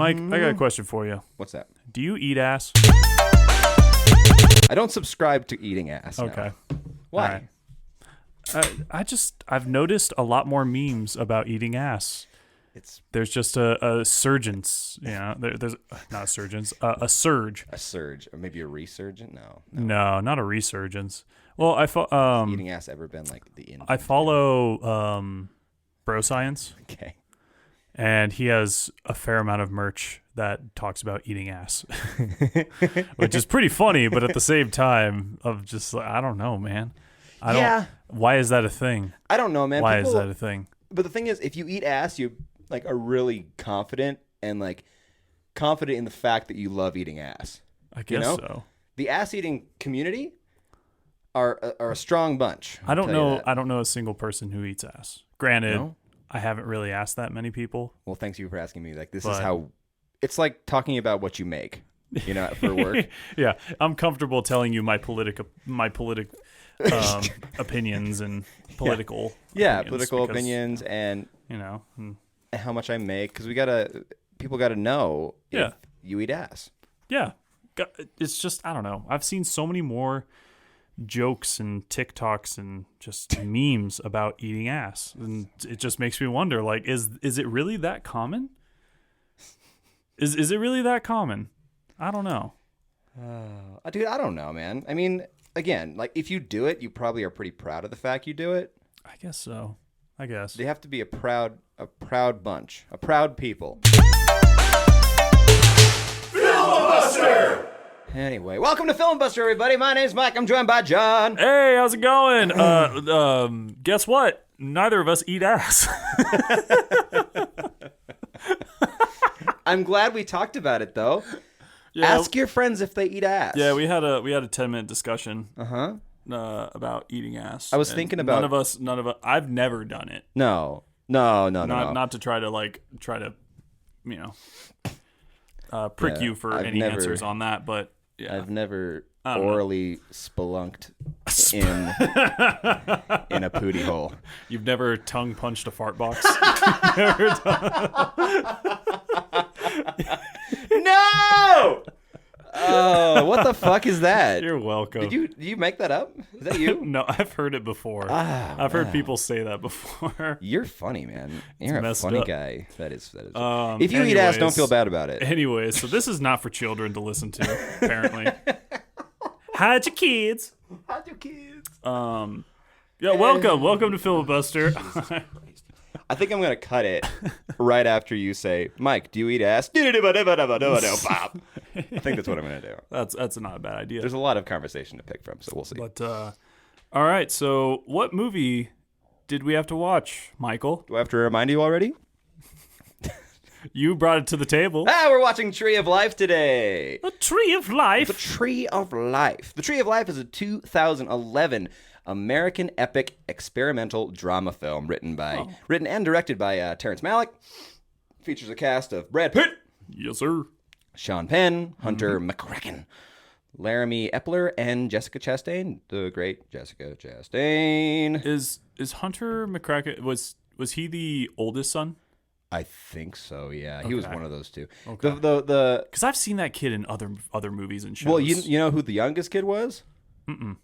Mike, I got a question for you. What's that? Do you eat ass? I don't subscribe to eating ass. Okay. No. Why? I've noticed a lot more memes about eating ass. There's just a surgence, there's not a surgence, a surge. A surge, or maybe a resurgent? No, not a resurgence. Well, has eating ass ever been like the in? I follow Bro Science. Okay. And he has a fair amount of merch that talks about eating ass, which is pretty funny, but at the same time, of just I don't know, man. Why is that a thing? I don't know, man. Why is that a thing? But the thing is, if you eat ass, you like are really confident and like confident in the fact that you love eating ass. I guess so. The ass eating community are a strong bunch. I don't know a single person who eats ass. Granted, No? I haven't really asked that many people. Well, thanks you for asking me. Like this is how it's like talking about what you make, for work. Yeah, I'm comfortable telling you my political opinions and political opinions and how much I make, because people gotta know if you eat ass. Yeah, it's just I don't know. I've seen so many more jokes and TikToks and just memes about eating ass, and it just makes me wonder, like, is it really that common? Is it really that common? I don't know. Dude, I don't know, man. I mean, again, like if you do it, you probably are pretty proud of the fact you do it. I guess so. I guess they have to be a proud bunch, a proud people. Filibuster. Anyway, welcome to Filibuster, everybody. My name's Mike. I'm joined by John. Hey, how's it going? Guess what? Neither of us eat ass. I'm glad we talked about it, though. Yeah. Ask your friends if they eat ass. Yeah, we had a 10-minute discussion. About eating ass. I was thinking about none of us. I've never done it. No. Not to try to prick you for any answers on that, but yeah. I've never orally spelunked in a pootie hole. You've never tongue punched a fart box? No! Oh, what the fuck is that? You're welcome. Did you make that up? Is that you? No, I've heard it before. I've heard people say that before. You're funny, man. You're a funny guy. That is. If you eat ass, don't feel bad about it. Anyways, so this is not for children to listen to, apparently. Hide your kids. Yeah, welcome to Filibuster. I think I'm going to cut it right after you say, Mike, do you eat ass? I think that's what I'm going to do. That's not a bad idea. There's a lot of conversation to pick from, so we'll see. But, all right, so what movie did we have to watch, Michael? Do I have to remind you already? You brought it to the table. We're watching Tree of Life today. The Tree of Life? The Tree of Life. The Tree of Life is a 2011 American epic experimental drama film written and directed by Terrence Malick. Features a cast of Brad Pitt. Yes, sir. Sean Penn, Hunter McCracken, Laramie Epler, and Jessica Chastain, the great Jessica Chastain. Is Hunter McCracken, was he the oldest son? I think so, yeah. Okay. He was one of those two. Okay. Because I've seen that kid in other movies and shows. Well, you know who the youngest kid was?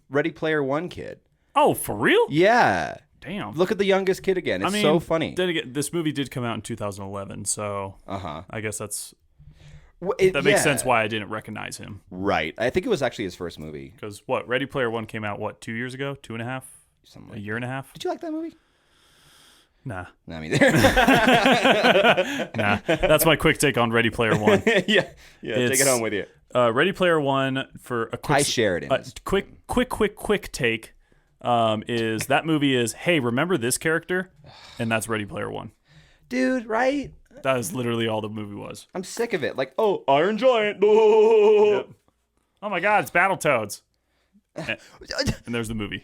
Ready Player One kid. Oh, for real? Yeah. Damn. Look at the youngest kid again. It's so funny. Then again, this movie did come out in 2011, so I guess that makes sense why I didn't recognize him. Right. I think it was actually his first movie. Because Ready Player One came out, 2 years ago? 2.5? Something like a year and a half? Did you like that movie? Nah. Not me either. Nah. That's my quick take on Ready Player One. Yeah. Take it home with you. Ready Player One, for a quick... I shared it. Quick take, is that movie is, hey, remember this character? And that's Ready Player One. Dude, right? That is literally all the movie was. I'm sick of it. Like, Iron Giant. Oh, yep. Oh my God, it's Battletoads. And there's the movie.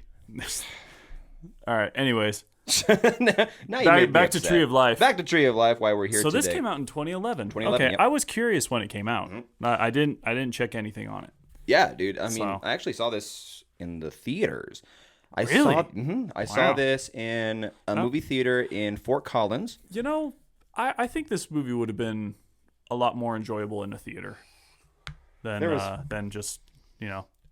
All right, anyways. Back to Tree of Life. Back to Tree of Life, why we're here today. So this came out in 2011. Okay, yep. I was curious when it came out. Mm-hmm. I didn't check anything on it. Yeah, dude. I mean, I actually saw this in the theaters. I saw this in a movie theater in Fort Collins. I think this movie would have been a lot more enjoyable in a theater than just,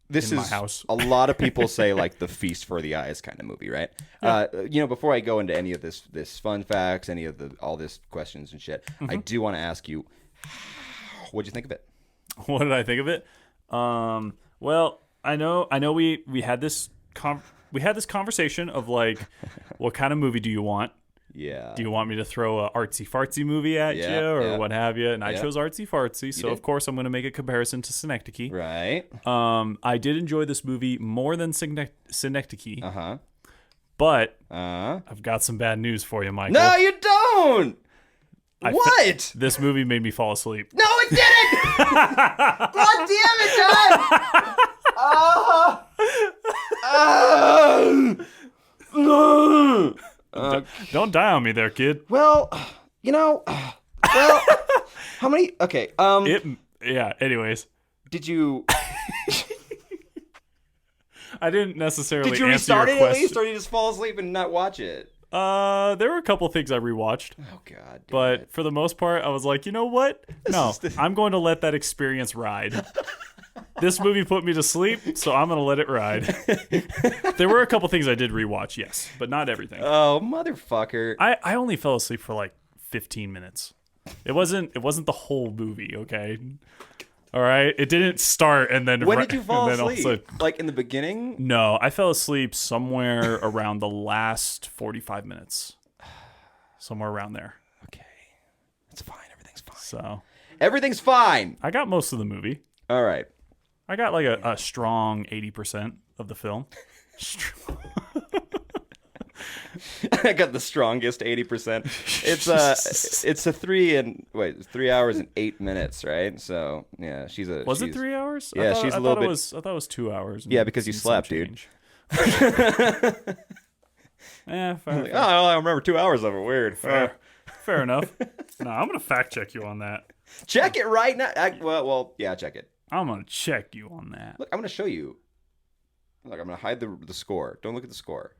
This in is my house. A lot of people say like the feast for the eyes kind of movie, right? Yeah. Before I go into any of this fun facts, any of all this questions and shit, I do want to ask you, what'd you think of it? What did I think of it? Well, I know we had this conversation of like, what kind of movie do you want? Yeah. Do you want me to throw a artsy fartsy movie at you or what have you? And I chose artsy fartsy, so of course I'm going to make a comparison to Synecdoche. Right. I did enjoy this movie more than Synecdoche. Uh-huh. But I've got some bad news for you, Michael. No, you don't. What? This movie made me fall asleep. No, it didn't. God damn it, John. Don't die on me there, kid. Well, how many? Okay. Anyways. Did you? I didn't necessarily. Did you answer restart your it question. at least, or did you just fall asleep and not watch it? There were a couple things I rewatched. Oh God! But for the most part, I was like, you know what? I'm going to let that experience ride. This movie put me to sleep, so I'm going to let it ride. There were a couple things I did rewatch, yes, but not everything. Oh, motherfucker. I only fell asleep for like 15 minutes. It wasn't the whole movie, okay? All right? It didn't start and then... When did you fall asleep? Also, like in the beginning? No, I fell asleep somewhere around the last 45 minutes. Somewhere around there. Okay. It's fine. Everything's fine. So... Everything's fine! I got most of the movie. All right. I got like a strong 80% of the film. I got the strongest 80%. It's 3 hours and 8 minutes, right? So yeah, Was it 3 hours? Yeah, she's a little bit. I thought it was 2 hours. Yeah, because you slept, dude. Fair. I remember 2 hours of it. Weird. Fair enough. No, I'm gonna fact check you on that. Check it right now. Yeah, check it. I'm gonna check you on that. Look, I'm gonna show you. Look, I'm gonna hide the score. Don't look at the score.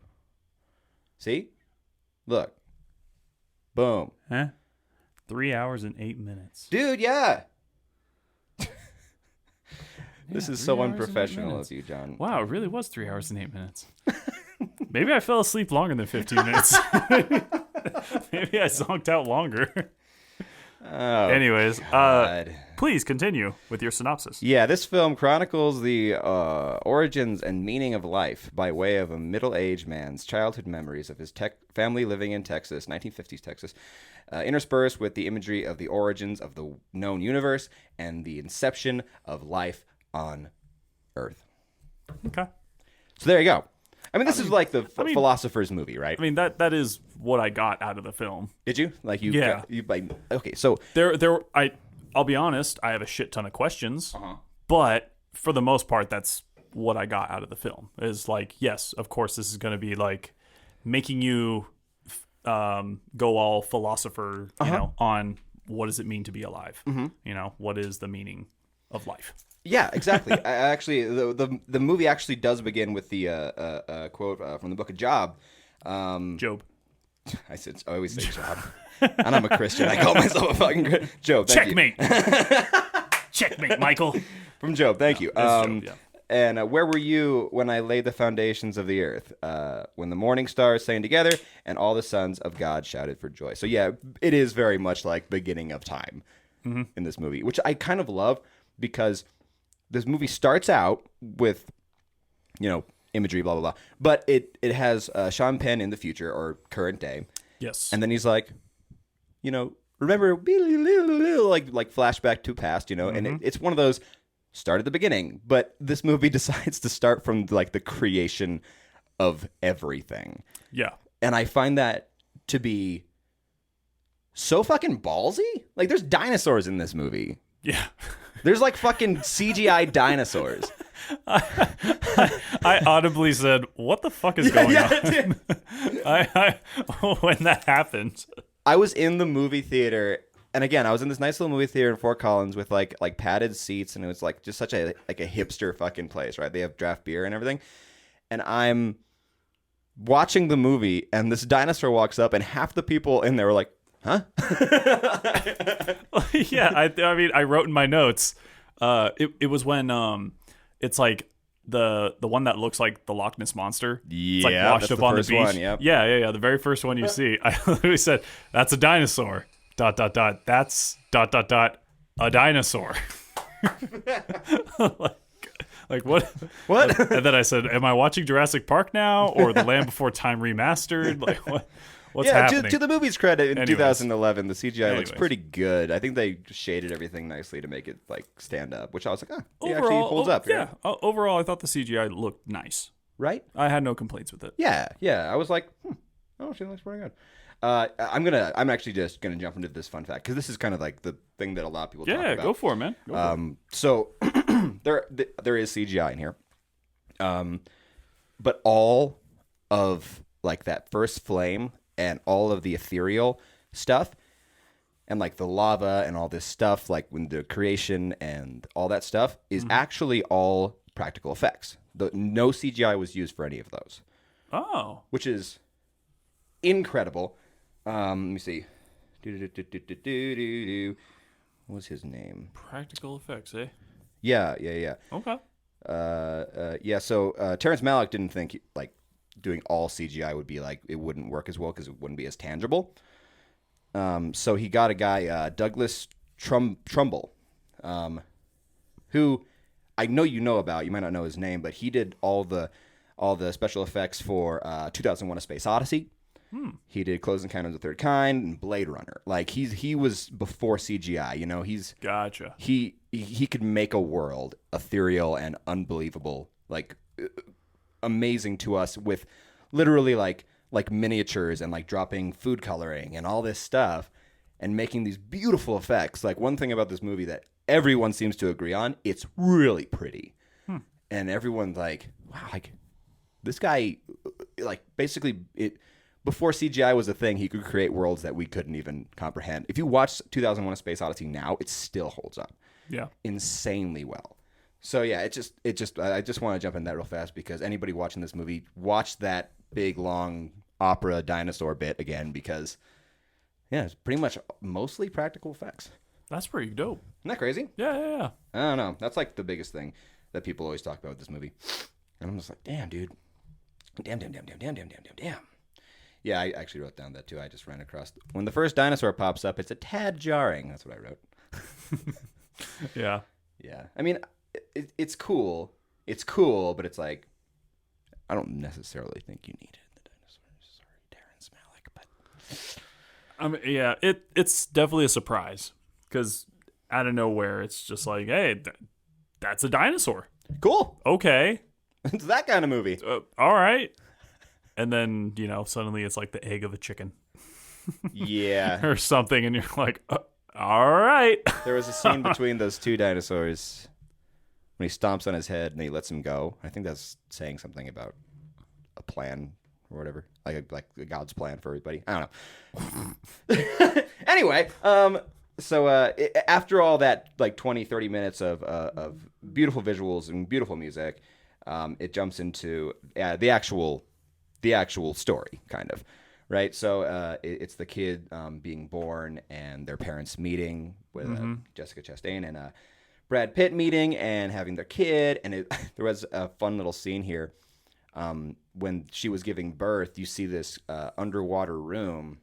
See? Look. Boom. Huh? 3 hours and 8 minutes. Dude, yeah. This is so unprofessional of you, John. Wow, it really was 3 hours and 8 minutes. Maybe I fell asleep longer than 15 minutes. Maybe I zonked out longer. Oh, anyways, God. Please continue with your synopsis. Yeah, this film chronicles the origins and meaning of life by way of a middle-aged man's childhood memories of his family living in Texas, 1950s Texas, interspersed with the imagery of the origins of the known universe and the inception of life on Earth. Okay. So there you go. I mean, this is like the philosopher's movie, right? I mean, that is what I got out of the film. Did you? Like you? Yeah. Okay, so I'll be honest. I have a shit ton of questions, but for the most part, that's what I got out of the film. Is like, yes, of course, this is going to be like making you go all philosopher, on what does it mean to be alive? What is the meaning of life? Yeah, exactly. Actually, the movie actually does begin with the quote from the book of Job. Job. I always say Job, and I'm a Christian. I call myself a fucking Job. Checkmate. Checkmate, Michael. From Job. Thank you. Job, yeah. And where were you when I laid the foundations of the earth? When the morning stars sang together, and all the sons of God shouted for joy. So yeah, it is very much like beginning of time in this movie, which I kind of love because this movie starts out with, imagery, blah, blah, blah. But it has Sean Penn in the future or current day. Yes. And then he's like, remember, like flashback to past, and it's one of those start at the beginning. But this movie decides to start from like the creation of everything. Yeah. And I find that to be so fucking ballsy. Like there's dinosaurs in this movie. Yeah. There's like fucking CGI dinosaurs. I audibly said, "What the fuck is going on?" When that happened, I was in the movie theater, and again, I was in this nice little movie theater in Fort Collins with like padded seats, and it was like just such a hipster fucking place, right? They have draft beer and everything, and I'm watching the movie, and this dinosaur walks up, and half the people in there were like, huh? Yeah, I mean, I wrote in my notes. It was when it's like the one that looks like the Loch Ness monster. It's like Yeah, washed that's up the on the first beach. one, yep. Yeah. The very first one you see, I literally said, "That's a dinosaur." ... That's ... a dinosaur. like what? What? And then I said, "Am I watching Jurassic Park now, or The Land Before Time remastered? Like what? What's happening?" To the movie's credit, in Anyways. 2011, the CGI looks Anyways. pretty good. I think they shaded everything nicely to make it like stand up, which I was like, it Overall, actually holds up. Yeah. Overall, I thought the CGI looked nice. Right? I had no complaints with it. Yeah. I was like, oh, she looks pretty good. I'm actually just gonna jump into this fun fact because this is kind of like the thing that a lot of people talk about. Yeah, go for it, man. Go for it. So there is CGI in here, but all of like that first flame and all of the ethereal stuff and like the lava and all this stuff, like when the creation and all that stuff is actually all practical effects. No CGI was used for any of those. Oh. Which is incredible. Let me see. What was his name? Practical effects, eh? Yeah. Okay. So Terrence Malick didn't think like doing all CGI would be like it wouldn't work as well because it wouldn't be as tangible. So he got a guy, Douglas Trumbull, who I know you know about. You might not know his name, but he did all the special effects for 2001: A Space Odyssey. He did Close Encounters of the Third Kind and Blade Runner. Like he was before CGI. You know, Gotcha. He could make a world ethereal and unbelievable, like amazing to us with literally like miniatures and like dropping food coloring and all this stuff and making these beautiful effects. Like one thing about this movie that everyone seems to agree on, it's really pretty. And everyone's like, wow, like this guy, like basically before CGI was a thing, he could create worlds that we couldn't even comprehend. If you watch 2001: A Space Odyssey now, it still holds up. Yeah. Insanely well. So yeah, I just want to jump in that real fast because anybody watching this movie, watch that big long opera dinosaur bit again because yeah, it's pretty much mostly practical effects. That's pretty dope. Isn't that crazy? Yeah. I don't know. That's like the biggest thing that people always talk about with this movie. And I'm just like, damn, dude. Damn. Yeah, I actually wrote down that too. I just ran across. When the first dinosaur pops up, it's a tad jarring. That's what I wrote. Yeah. Yeah. I mean, it's cool. It's cool, but it's like, I don't necessarily think you needed the dinosaurs. Sorry, Terrence Malick, but. Yeah, it's definitely a surprise because out of nowhere, it's just like, hey, that's a dinosaur. Cool. Okay. It's that kind of movie. All right. And then, suddenly it's like the egg of a chicken Yeah. or something. And you're like, all right. There was a scene between those two dinosaurs when he stomps on his head and he lets him go. I think that's saying something about a plan or whatever, like God's plan for everybody. I don't know. Anyway, so after all that, like 20, 30 minutes of beautiful visuals and beautiful music, it jumps into the actual story, kind of, right? So it's the kid being born and their parents meeting with Jessica Chastain and Brad Pitt meeting and having their kid. And there was a fun little scene here. When she was giving birth, you see this underwater room.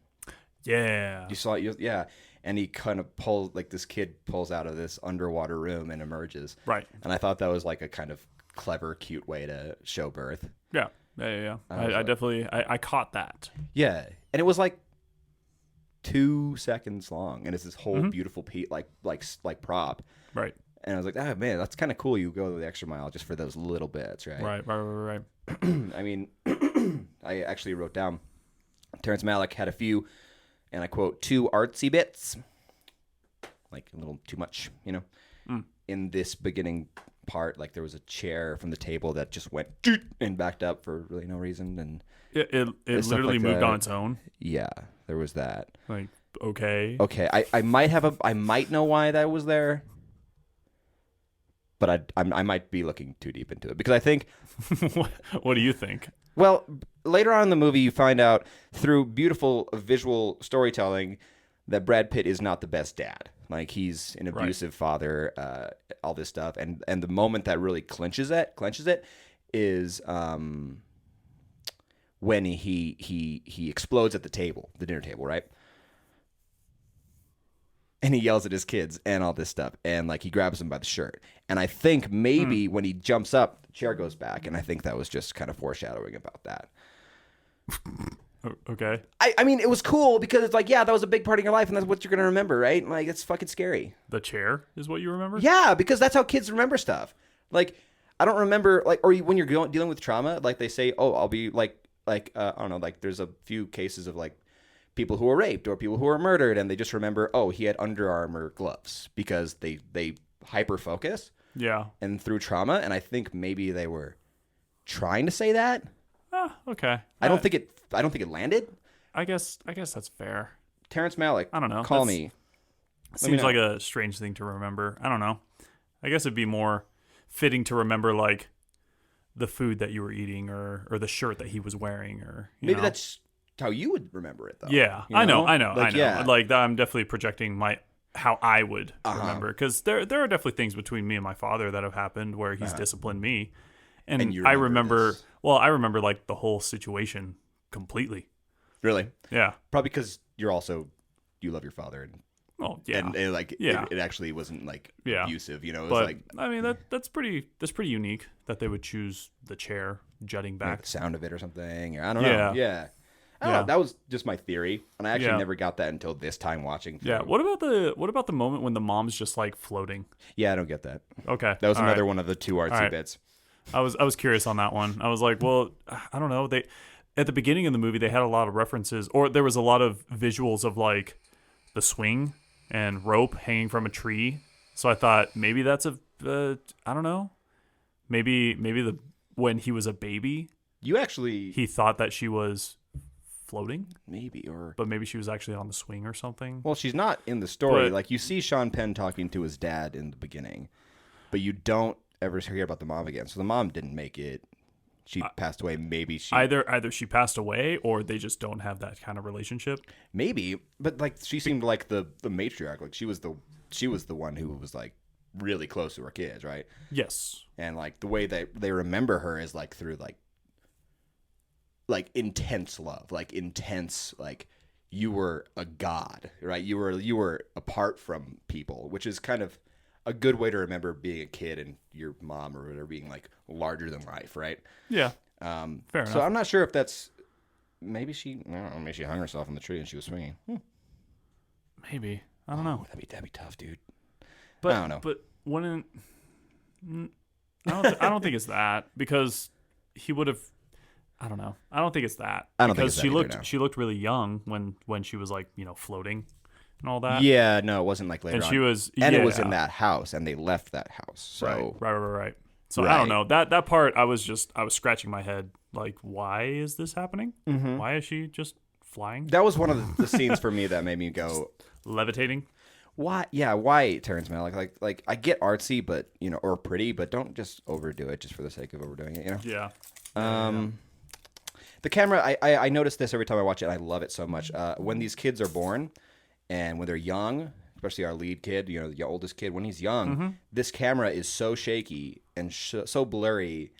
Yeah. You saw it, yeah. And he kind of pulls, like this kid pulls out of this underwater room and emerges. Right. And I thought that was like a kind of clever, cute way to show birth. Yeah. I definitely caught that. Yeah. And it was like 2 seconds long. And it's this whole beautiful like prop. Right. And I was like, oh, man, that's kind of cool. You go the extra mile just for those little bits, right? Right. I mean, I actually wrote down Terrence Malick had a few, and I quote, 2 artsy bits, like a little too much, in this beginning part. Like there was a chair from the table that just went and backed up for really no reason, and it literally moved on its own. Yeah, there was that. Like okay, I might know why that was there, but I might be looking too deep into it because I think. What do you think? Well, later on in the movie, you find out through beautiful visual storytelling that Brad Pitt is not the best dad. Like, he's an abusive father, all this stuff. And the moment that really clenches it is when he explodes at the dinner table, right? And he yells at his kids and all this stuff. And, like, he grabs them by the shirt. And I think maybe when he jumps up, the chair goes back. And I think that was just kind of foreshadowing about that. Okay. I mean, it was cool because it's like, yeah, that was a big part of your life, and that's what you're going to remember, right? Like, it's fucking scary. The chair is what you remember? Yeah, because that's how kids remember stuff. Like, I don't remember, like, or when you're dealing with trauma, like, they say, oh, I'll be, like, I don't know, like, there's a few cases of, like, people who were raped or people who were murdered, and they just remember, oh, he had Under Armour gloves because they hyper-focus. Yeah. And through trauma, and I think maybe they were trying to say that. Okay. I don't think it landed. I guess that's fair. Terrence Malick, I don't know. Call me. Seems like a strange thing to remember. I don't know. I guess it'd be more fitting to remember, like, the food that you were eating or the shirt that he was wearing, or maybe that's how you would remember it, though. Yeah, you know? I know. Yeah. Like, I'm definitely projecting how I would remember, because there are definitely things between me and my father that have happened where he's disciplined me, and you I remember remember. Well, I remember, like, the whole situation completely. Really? Yeah. Probably because you love your father, and well, yeah, and like, yeah. it actually wasn't like abusive, you know. It was but like, I mean, that's pretty unique that they would choose the chair jutting back. like the sound of it or something. Or I don't know. Yeah. I don't know. That was just my theory, and I actually never got that until this time watching. Yeah. What about the moment when the mom's just, like, floating? Yeah, I don't get that. Okay. That was All another right. one of the two artsy bits. I was curious on that one. I was like, well, I don't know. At the beginning of the movie, they had a lot of references, or there was a lot of visuals of, like, the swing and rope hanging from a tree. So I thought maybe that's I don't know. Maybe when he was a baby, he thought that she was floating, but maybe she was actually on the swing or something. Well, she's not in the story. Like, you see Sean Penn talking to his dad in the beginning, but you don't ever hear about the mom again. So the mom didn't make it. She passed away. Maybe she either she passed away, or they just don't have that kind of relationship. Maybe, but, like, she seemed like the matriarch. Like, she was the one who was, like, really close to her kids, right? Yes. And, like, the way that they remember her is, like, through like intense love, like intense, like, you were a god, right? You were apart from people, which is kind of a good way to remember being a kid and your mom or whatever being, like, larger than life, right? Yeah. Fair enough. So I'm not sure if that's maybe she hung herself in the tree and she was swinging. Maybe, I don't know. That'd be tough, dude. But I don't know. But I don't think it's that, because he would have. I don't know. I don't think it's that. I don't think because it's that either, no. she looked really young when she was, like, floating and all that. Yeah, no, it wasn't like later and on. she was, it was in that house, and they left that house. So right. So I don't know, that part. I was scratching my head, like, why is this happening? Mm-hmm. Why is she just flying? That was one of the scenes for me that made me go levitating. Why? Yeah, why, Terrence Malick? Like I get artsy, but, you know, or pretty, but don't just overdo it just for the sake of overdoing it. You know? Yeah. The camera, I notice this every time I watch it. And I love it so much. When these kids are born, and when they're young, especially our lead kid, you know, the oldest kid, when he's young, this camera is so shaky and so blurry.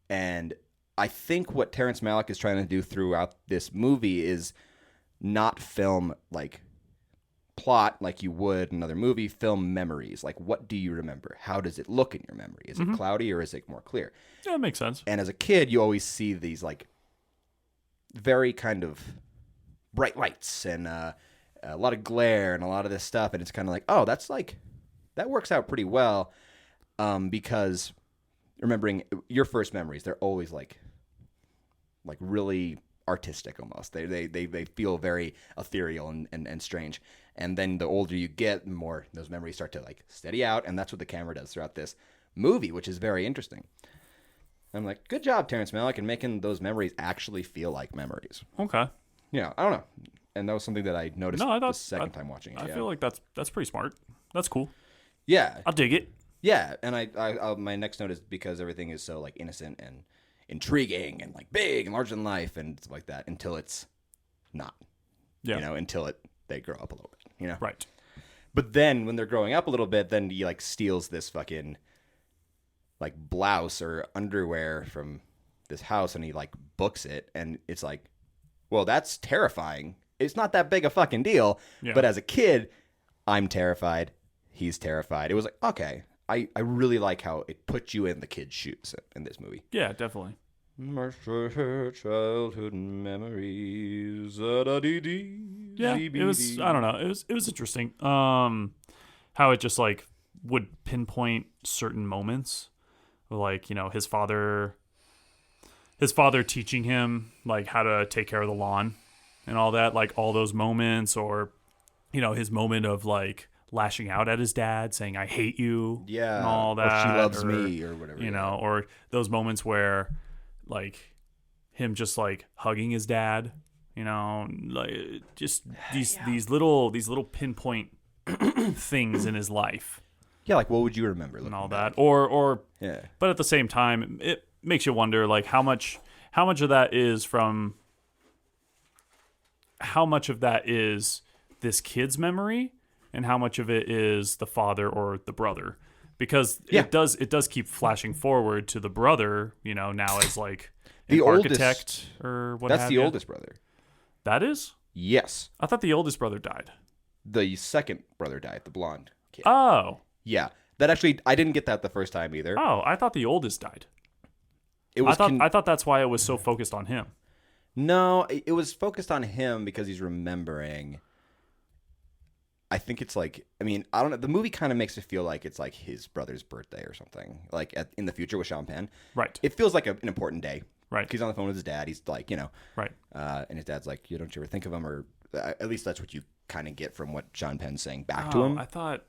And I think what Terrence Malick is trying to do throughout this movie is not film, like, plot like you would another movie, film memories. Like, what do you remember? How does it look in your memory? Is it cloudy or is it more clear? Yeah, that makes sense. And as a kid, you always see these, like, very kind of bright lights and a lot of glare and a lot of this stuff, and it's kind of like, oh, that's, like, that works out pretty well, because remembering your first memories, they're always like really artistic almost. They feel very ethereal and strange. And then the older you get, the more those memories start to, like, steady out, and that's what the camera does throughout this movie, which is very interesting. I'm like, good job, Terrence Malick, in making those memories actually feel like memories. Okay. Yeah, I don't know. And that was something that I noticed the second time watching it. I feel like that's pretty smart. That's cool. Yeah. I'll dig it. Yeah, and I my next note is because everything is so, like, innocent and intriguing and, like, big and larger than life and stuff like that until it's not. Yeah. You know, until it they grow up a little bit, you know? Right. But then when they're growing up a little bit, then he like steals this fucking like blouse or underwear from this house and he like books it. And it's like, well, that's terrifying. It's not that big a fucking deal. Yeah. But as a kid, I'm terrified. He's terrified. It was like, okay, I really like how it puts you in the kid's shoes in this movie. Yeah, definitely. My childhood memories. Yeah, it was. I don't know. It was interesting. How it just like would pinpoint certain moments, like his father teaching him like how to take care of the lawn, and all that. Like all those moments, or his moment of like lashing out at his dad, saying "I hate you," yeah, and all that. Or she loves me, or whatever. Or those moments where like him just like hugging his dad. Like just these little pinpoint things in his life. Yeah, like what would you remember and all back? that, or yeah. But at the same time, it makes you wonder, like how much of that is this kid's memory, and how much of it is the father or the brother, because it does keep flashing forward to the brother, now as like an architect or what. That's the oldest brother. That is? Yes. I thought the oldest brother died. The second brother died, the blonde kid. Oh. Yeah. That actually, I didn't get that the first time either. Oh, I thought the oldest died. I thought that's why it was so focused on him. No, it was focused on him because he's remembering. I think it's like, I don't know. The movie kind of makes it feel like it's like his brother's birthday or something, like in the future with Sean Penn. Right. It feels like an important day. Right. He's on the phone with his dad. He's like, Right. And his dad's like, don't you ever think of him? Or at least that's what you kind of get from what Sean Penn's saying back to him. I thought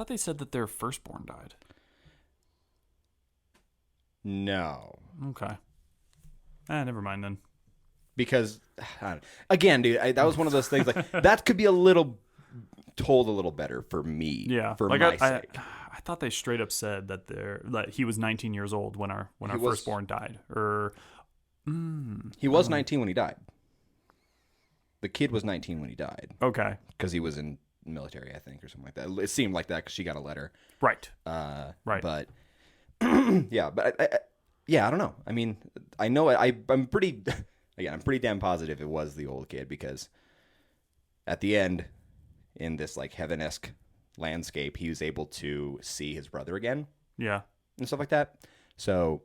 they said that their firstborn died. No. Okay. Never mind then. Because, again, dude, that was one of those things, like, that could be told a little better for me. Yeah. For like my sake. I thought they straight up said that he was 19 years old when our firstborn died. Or he was 19 when he died. The kid was 19 when he died. Okay. Because he was in the military, I think, or something like that. It seemed like that because she got a letter. Right. Right. But I don't know. I know I'm pretty again, I'm pretty damn positive it was the old kid, because at the end, in this like heaven-esque landscape, he was able to see his brother again. Yeah. And stuff like that. So,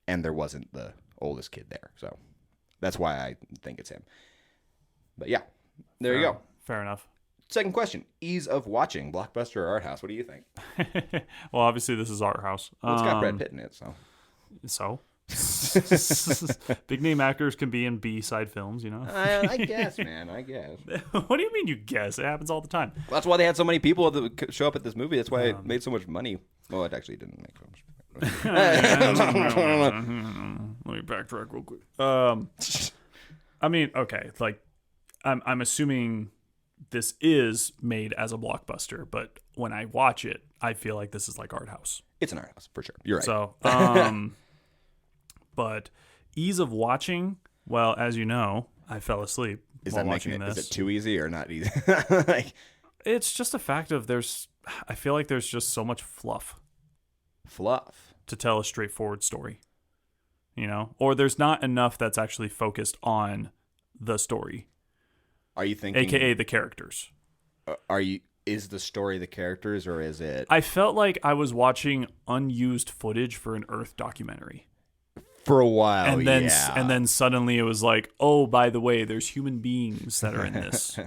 and there wasn't the oldest kid there. So that's why I think it's him. But yeah, there you go. Fair enough. Second question: ease of watching, blockbuster or art house? What do you think? Well, obviously this is art house. Well, it's got Brad Pitt in it, so big name actors can be in B-side films, I guess, man. I guess. What do you mean you guess? It happens all the time. Well, that's why they had so many people that show up at this movie. That's why it made so much money. Well, it actually didn't make so much. Let me backtrack real quick. Okay, like I'm assuming this is made as a blockbuster, but when I watch it, I feel like this is like art house. It's an art house for sure. You're right. So, but ease of watching. Well, as you know, I fell asleep while watching this. Is it too easy or not easy? It's just a fact of I feel like there's just so much fluff to tell a straightforward story, or there's not enough that's actually focused on the story. Are you thinking, AKA the characters? Is the story the characters, or is it? I felt like I was watching unused footage for an Earth documentary. For a while, and then suddenly it was like, oh, by the way, there's human beings that are in this.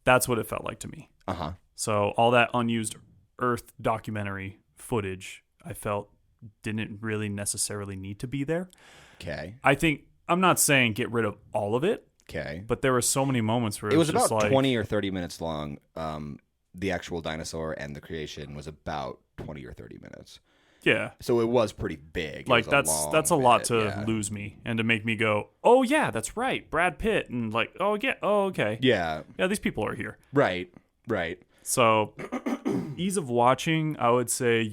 That's what it felt like to me. Uh-huh. So all that unused Earth documentary footage, I felt didn't really necessarily need to be there. Okay. I'm not saying get rid of all of it. Okay. But there were so many moments where it was just about like 20 or 30 minutes long. The actual dinosaur and the creation was about 20 or 30 minutes. Yeah. So it was pretty big. Like that's a lot to lose me and to make me go, "Oh yeah, that's right. Brad Pitt." And like, "Oh yeah. Oh okay." Yeah. Yeah, these people are here. Right. So ease of watching, I would say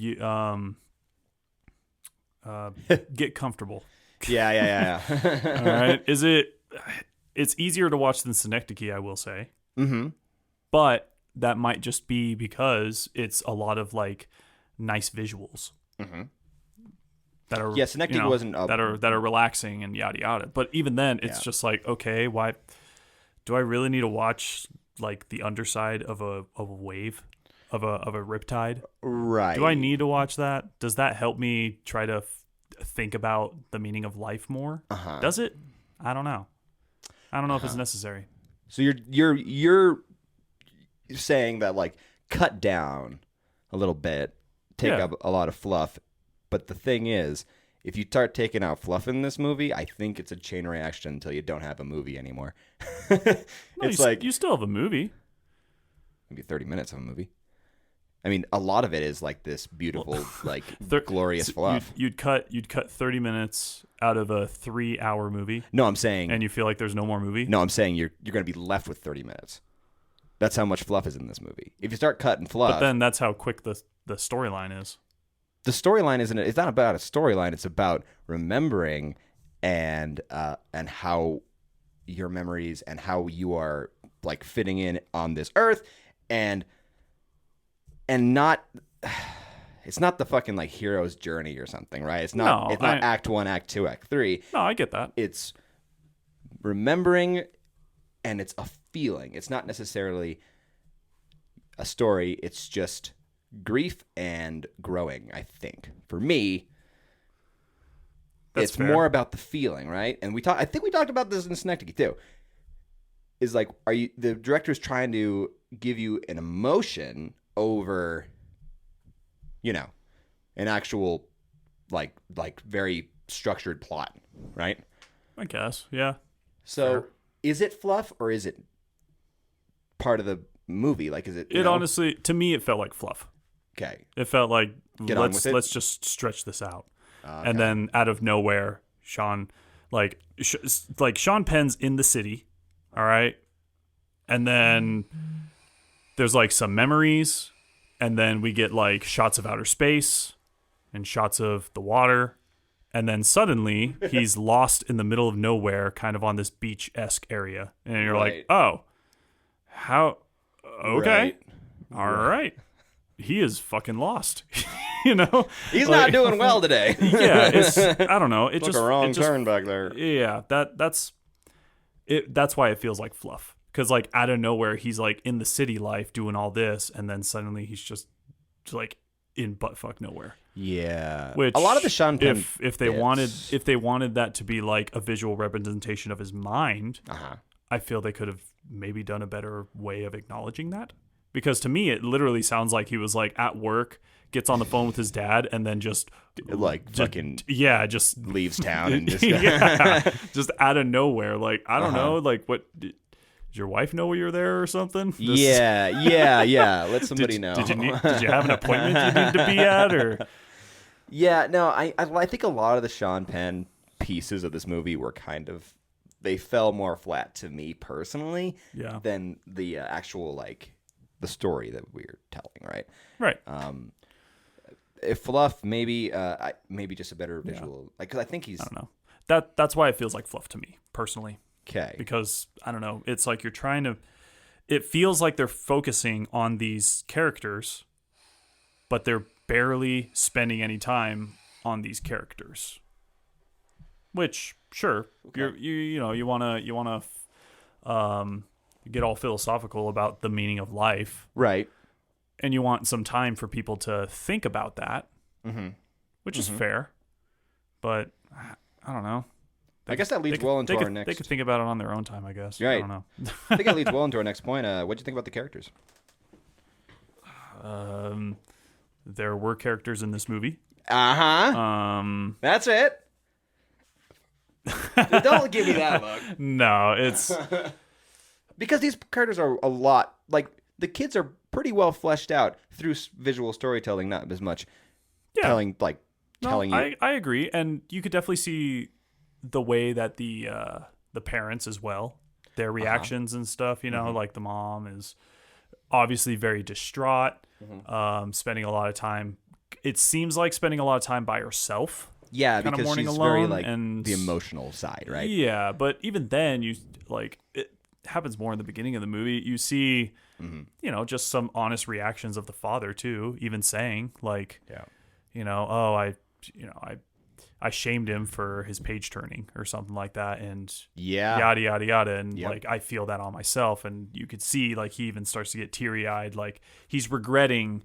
get comfortable. Yeah. All right. Is it it's easier to watch than Synecdoche, I will say. Mm-hmm. But that might just be because it's a lot of like nice visuals. Mm-hmm. That are Synecdoche wasn't that are relaxing and yada yada. But even then, it's just like, okay, why do I really need to watch like the underside of a wave of a riptide? Right. Do I need to watch that? Does that help me try to think about the meaning of life more? Does it? I don't know. I don't know if it's necessary. So you're saying that like cut down a little bit, take up a lot of fluff. But the thing is, if you start taking out fluff in this movie, I think it's a chain reaction until you don't have a movie anymore. It's like you still have a movie. Maybe 30 minutes of a movie. I mean, a lot of it is like this beautiful, like glorious fluff. You'd cut 30 minutes out of a 3-hour movie. No, I'm saying, and you feel like there's no more movie. No, I'm saying you're going to be left with 30 minutes. That's how much fluff is in this movie. If you start cutting fluff, but then that's how quick the storyline is. The storyline isn't. It's not about a storyline. It's about remembering and how your memories and how you are like fitting in on this earth and not. It's not the fucking like hero's journey or something, right? It's not. It's not Act 1, Act 2, Act 3. No, I get that. It's remembering, and it's a feeling. It's not necessarily a story. It's just grief and growing, I think. For me, it's more about the feeling, right? And I think we talked about this in Synecdoche too. Is like, the director's trying to give you an emotion over, an actual like very structured plot, right? I guess, yeah. So, is it fluff or is it part of the movie? Like, is it? It honestly, to me, it felt like fluff. Okay. It felt like let's just stretch this out, and then out of nowhere, Sean, Sean Penn's in the city, all right, and then there's like some memories, and then we get like shots of outer space and shots of the water, and then suddenly he's lost in the middle of nowhere, kind of on this beach-esque area, and you're like, oh, how? Okay, all right. He is fucking lost, He's not doing well today. Yeah, it's, I don't know. It took a wrong turn back there. Yeah, that's it. That's why it feels like fluff. Because like out of nowhere, he's like in the city life doing all this, and then suddenly he's just like in buttfuck nowhere. Yeah, which a lot of the Sean Penn if they wanted that to be like a visual representation of his mind, I feel they could have maybe done a better way of acknowledging that. Because to me, it literally sounds like he was like at work, gets on the phone with his dad, and then just just leaves town and just just out of nowhere. Like, I don't know, like what did your wife know you're there or something? Yeah. Let somebody know. Did you have an appointment you needed to be at or? Yeah, no, I think a lot of the Sean Penn pieces of this movie were they fell more flat to me personally than the actual like. The story that we're telling, right. If fluff, maybe just a better visual, like, because I think he's, I don't know, that's why it feels like fluff to me personally. Okay, because I don't know, it's like you're trying to, it feels like they're focusing on these characters, but they're barely spending any time on these characters, which sure, you wanna get all philosophical about the meaning of life. Right. And you want some time for people to think about that, which is fair. But I don't know. I guess that leads well into our next... They could think about it on their own time, I guess. Right. I don't know. I think that leads well into our next point. What do you think about the characters? There were characters in this movie. That's it. Don't give me that look. No, it's... Because these characters are a lot, like, the kids are pretty well fleshed out through visual storytelling, not as much telling you. I agree, and you could definitely see the way that the parents as well, their reactions and stuff, like the mom is obviously very distraught, spending a lot of time. It seems like spending a lot of time by herself Yeah, kind of because mourning she's alone, very like and the emotional side, right? Yeah, but even then, it happens more in the beginning of the movie. You see, just some honest reactions of the father too, even saying like, oh, I shamed him for his page turning or something like that, and yada yada yada, and like I feel that on myself, and you could see like he even starts to get teary eyed, like he's regretting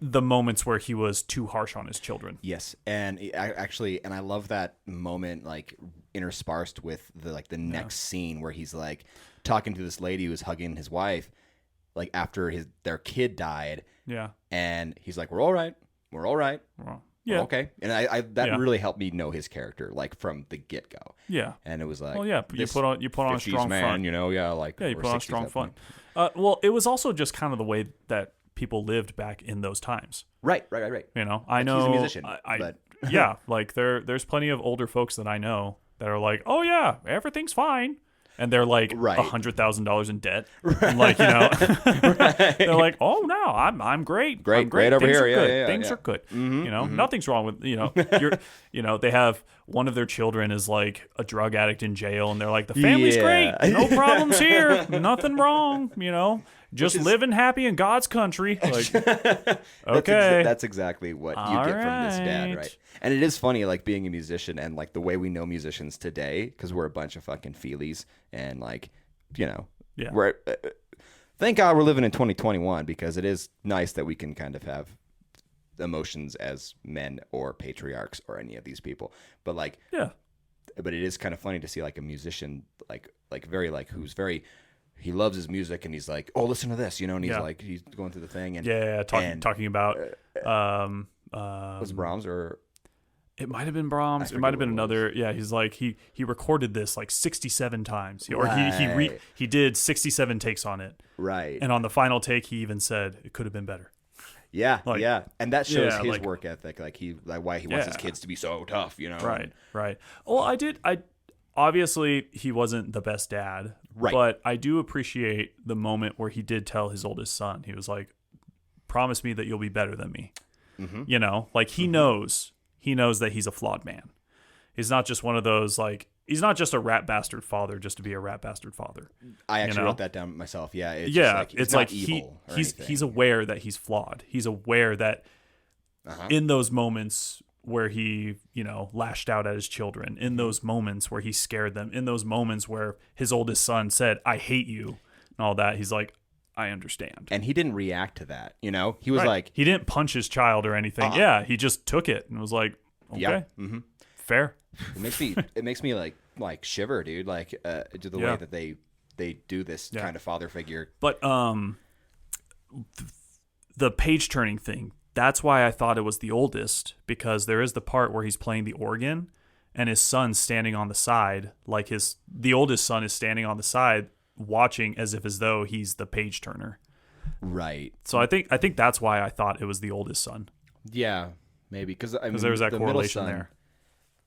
the moments where he was too harsh on his children. Yes, and I love that moment like interspersed with the next scene where he's like talking to this lady who's hugging his wife, like after their kid died. Yeah, and he's like, "We're all right. We're all right. Yeah. Okay." And that really helped me know his character, like from the get go. Yeah. And it was like, well, yeah, you put on a strong man, front. you know, you put on a strong front. Well, it was also just kind of the way that people lived back in those times. Right. You know, I know he's a musician, but yeah, like there's plenty of older folks that I know that are like, oh yeah, everything's fine. And they're like $100,000 in debt, and like they're like, "Oh no, I'm great, I'm great over Things here, things are good." Nothing's wrong with they have one of their children is like a drug addict in jail, and they're like, "The family's great, no problems here, nothing wrong," just living happy in God's country. Like, okay, that's exactly what you get from this dad, right? And it is funny, like being a musician and like the way we know musicians today, because we're a bunch of fucking feelies and like, we're thank God we're living in 2021 because it is nice that we can kind of have emotions as men or patriarchs or any of these people. But like, but it is kind of funny to see like a musician like very like who's very. He loves his music, and he's like, "Oh, listen to this," and he's like, he's going through the thing, and talking about was it Brahms or it might have been Brahms, it might have been another. Yeah, he's like he recorded this like 67 times, or he did 67 takes on it, right? And on the final take, he even said it could have been better. Yeah, and that shows his work ethic, like why he wants his kids to be so tough, Right. Well, obviously, he wasn't the best dad, right? But I do appreciate the moment where he did tell his oldest son. He was like, "Promise me that you'll be better than me." Like he knows that he's a flawed man. He's not just one of those like he's not just a rat bastard father just to be a rat bastard father. I actually wrote that down myself. Yeah, it's like he's aware that he's flawed. He's aware that in those moments where he, lashed out at his children, in those moments where he scared them, in those moments where his oldest son said, "I hate you," and all that, he's like, I understand. And he didn't react to that, He was like... He didn't punch his child or anything. He just took it and was like, okay, fair. It makes me like shiver, dude, like to the way that they do this kind of father figure. But the page turning thing, that's why I thought it was the oldest, because there is the part where he's playing the organ and his son's standing on the side, like the oldest son is standing on the side watching as though he's the page turner. Right. So I think that's why I thought it was the oldest son. Yeah, maybe because there was that correlation there.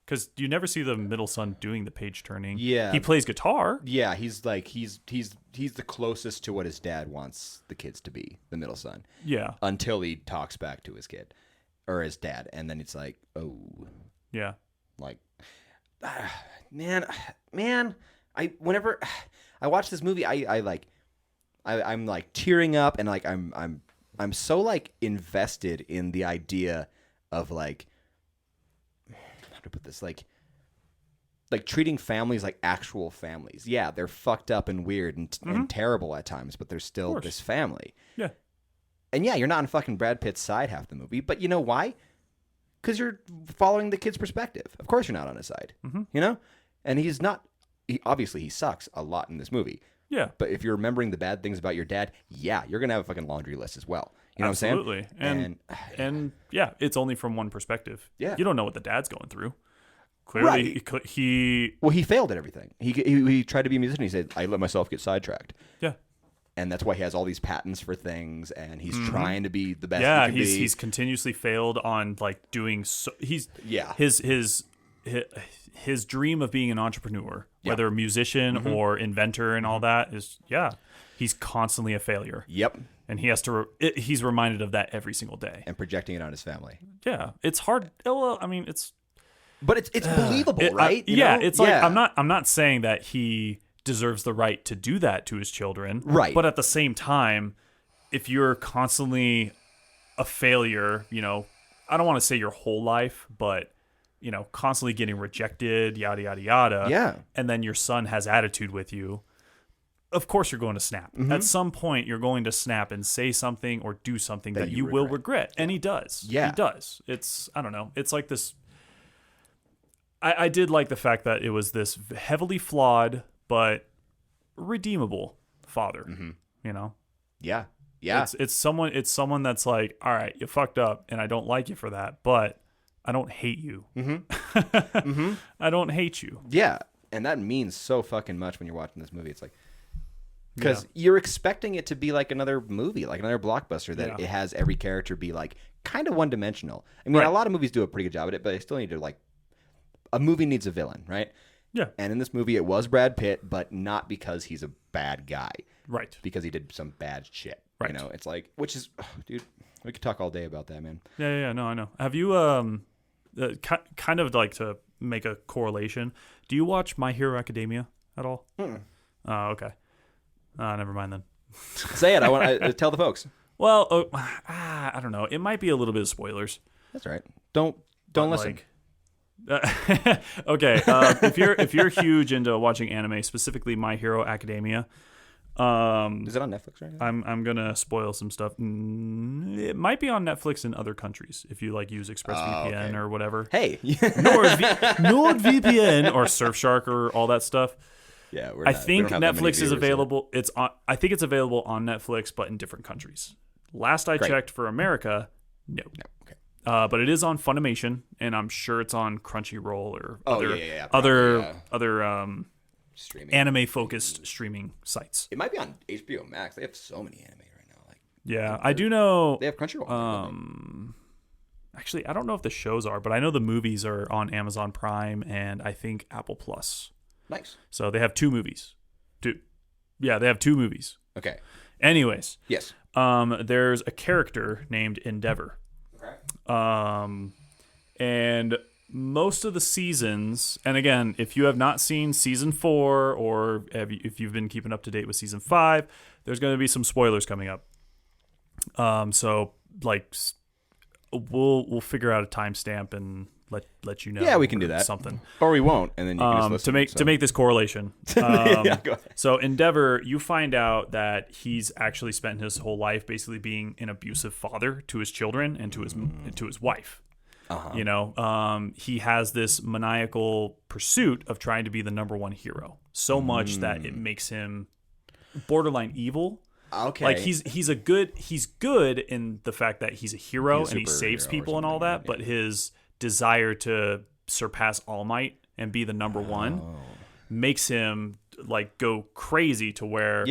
Because you never see the middle son doing the page turning. Yeah, he plays guitar. Yeah, he's the closest to what his dad wants the kids to be, the middle son. Yeah, until he talks back to his kid or his dad, and then it's like, oh, yeah, like, man, whenever I watch this movie, I'm like tearing up, and like I'm so like invested in the idea of like, how to put this, like treating families like actual families. Yeah, they're fucked up and weird and terrible at times, but they're still this family. Yeah. And yeah, you're not on fucking Brad Pitt's side half the movie, but you know why? Because you're following the kid's perspective. Of course you're not on his side, And he's not, obviously he sucks a lot in this movie. Yeah. But if you're remembering the bad things about your dad, yeah, you're going to have a fucking laundry list as well. You know Absolutely. what I'm saying? And yeah, it's only from one perspective. Yeah. You don't know what the dad's going through. Clearly, he failed at everything. He tried to be a musician. He said, I let myself get sidetracked. Yeah. And that's why he has all these patents for things, and he's trying to be the best he can be. be. He's continuously failed on like doing so. His dream of being an entrepreneur, whether a musician or inventor and all that, is he's constantly a failure. Yep. And he has to. He's reminded of that every single day. And projecting it on his family. Yeah, it's hard. Well, I mean, it's But it's believable, right? It's like I'm not saying that he deserves the right to do that to his children. Right. But at the same time, if you're constantly a failure, I don't want to say your whole life, but constantly getting rejected, yada yada yada. Yeah. And then your son has attitude with you. Of course you're going to snap. Mm-hmm. At some point you're going to snap and say something or do something that you will regret. Yeah. And he does. Yeah. He does. It's, I don't know. It's like this. I did like the fact that it was this heavily flawed but redeemable father. Mm-hmm. Yeah. Yeah. It's someone that's like, all right, you fucked up and I don't like you for that, but I don't hate you. Mm-hmm. Mm-hmm. I don't hate you. Yeah. And that means so fucking much when you're watching this movie. It's like, because you're expecting it to be like another movie, like another blockbuster that it has every character be like kind of one-dimensional. I mean, a lot of movies do a pretty good job at it, but they still need to like, a movie needs a villain, right? Yeah. And in this movie, it was Brad Pitt, but not because he's a bad guy. Right. Because he did some bad shit. Right. It's like, which is, dude, we could talk all day about that, man. Yeah. No, I know. Have you, kind of like to make a correlation, do you watch My Hero Academia at all? Mm-mm. Oh, okay. Never mind then. Say it. I want to tell the folks. Well, I don't know. It might be a little bit of spoilers. That's all right. Don't listen. Okay. If you're huge into watching anime, specifically My Hero Academia, is it on Netflix right now? I'm gonna spoil some stuff. It might be on Netflix in other countries if you like use ExpressVPN or whatever. Hey, NordVPN or Surfshark or all that stuff. Yeah, I think Netflix is available. It's on. I think it's available on Netflix, but in different countries. Last I checked for America, no. Okay. But it is on Funimation, and I'm sure it's on Crunchyroll or other streaming anime-focused streaming sites. It might be on HBO Max. They have so many anime right now. Yeah, I do know. They have Crunchyroll. Actually, I don't know if the shows are, but I know the movies are on Amazon Prime and I think Apple Plus. Nice. So they have 2 movies. They have 2 movies. Okay. Anyways. Yes. There's a character named Endeavor. Okay. And most of the seasons, and again, if you have not seen season 4 or if you've been keeping up to date with season 5, there's going to be some spoilers coming up. So like we'll figure out a timestamp and let you know. Yeah, we can do that. Something. Or we won't, and then you can just listen. To make this correlation. Go ahead. So Endeavor, you find out that he's actually spent his whole life basically being an abusive father to his children and to his wife. Uh-huh. He has this maniacal pursuit of trying to be the number one hero, so much that it makes him borderline evil. Okay. Like he's good in the fact that he's a hero and he saves people and all that, but his desire to surpass All Might and be the number one makes him like go crazy to where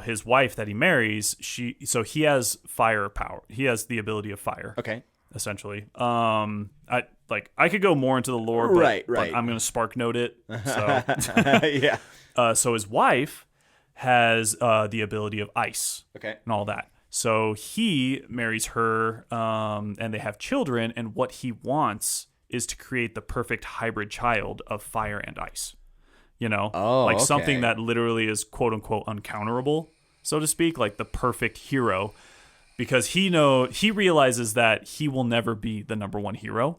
his wife that he marries, he has fire power. He has the ability of fire. Okay. Essentially. I could go more into the lore, but, but I'm going to spark note it. So yeah. So his wife has the ability of ice. Okay. And all that. So he marries her, and they have children, and what he wants is to create the perfect hybrid child of fire and ice. Something that literally is quote unquote uncounterable, so to speak, like the perfect hero, because he realizes that he will never be the number one hero.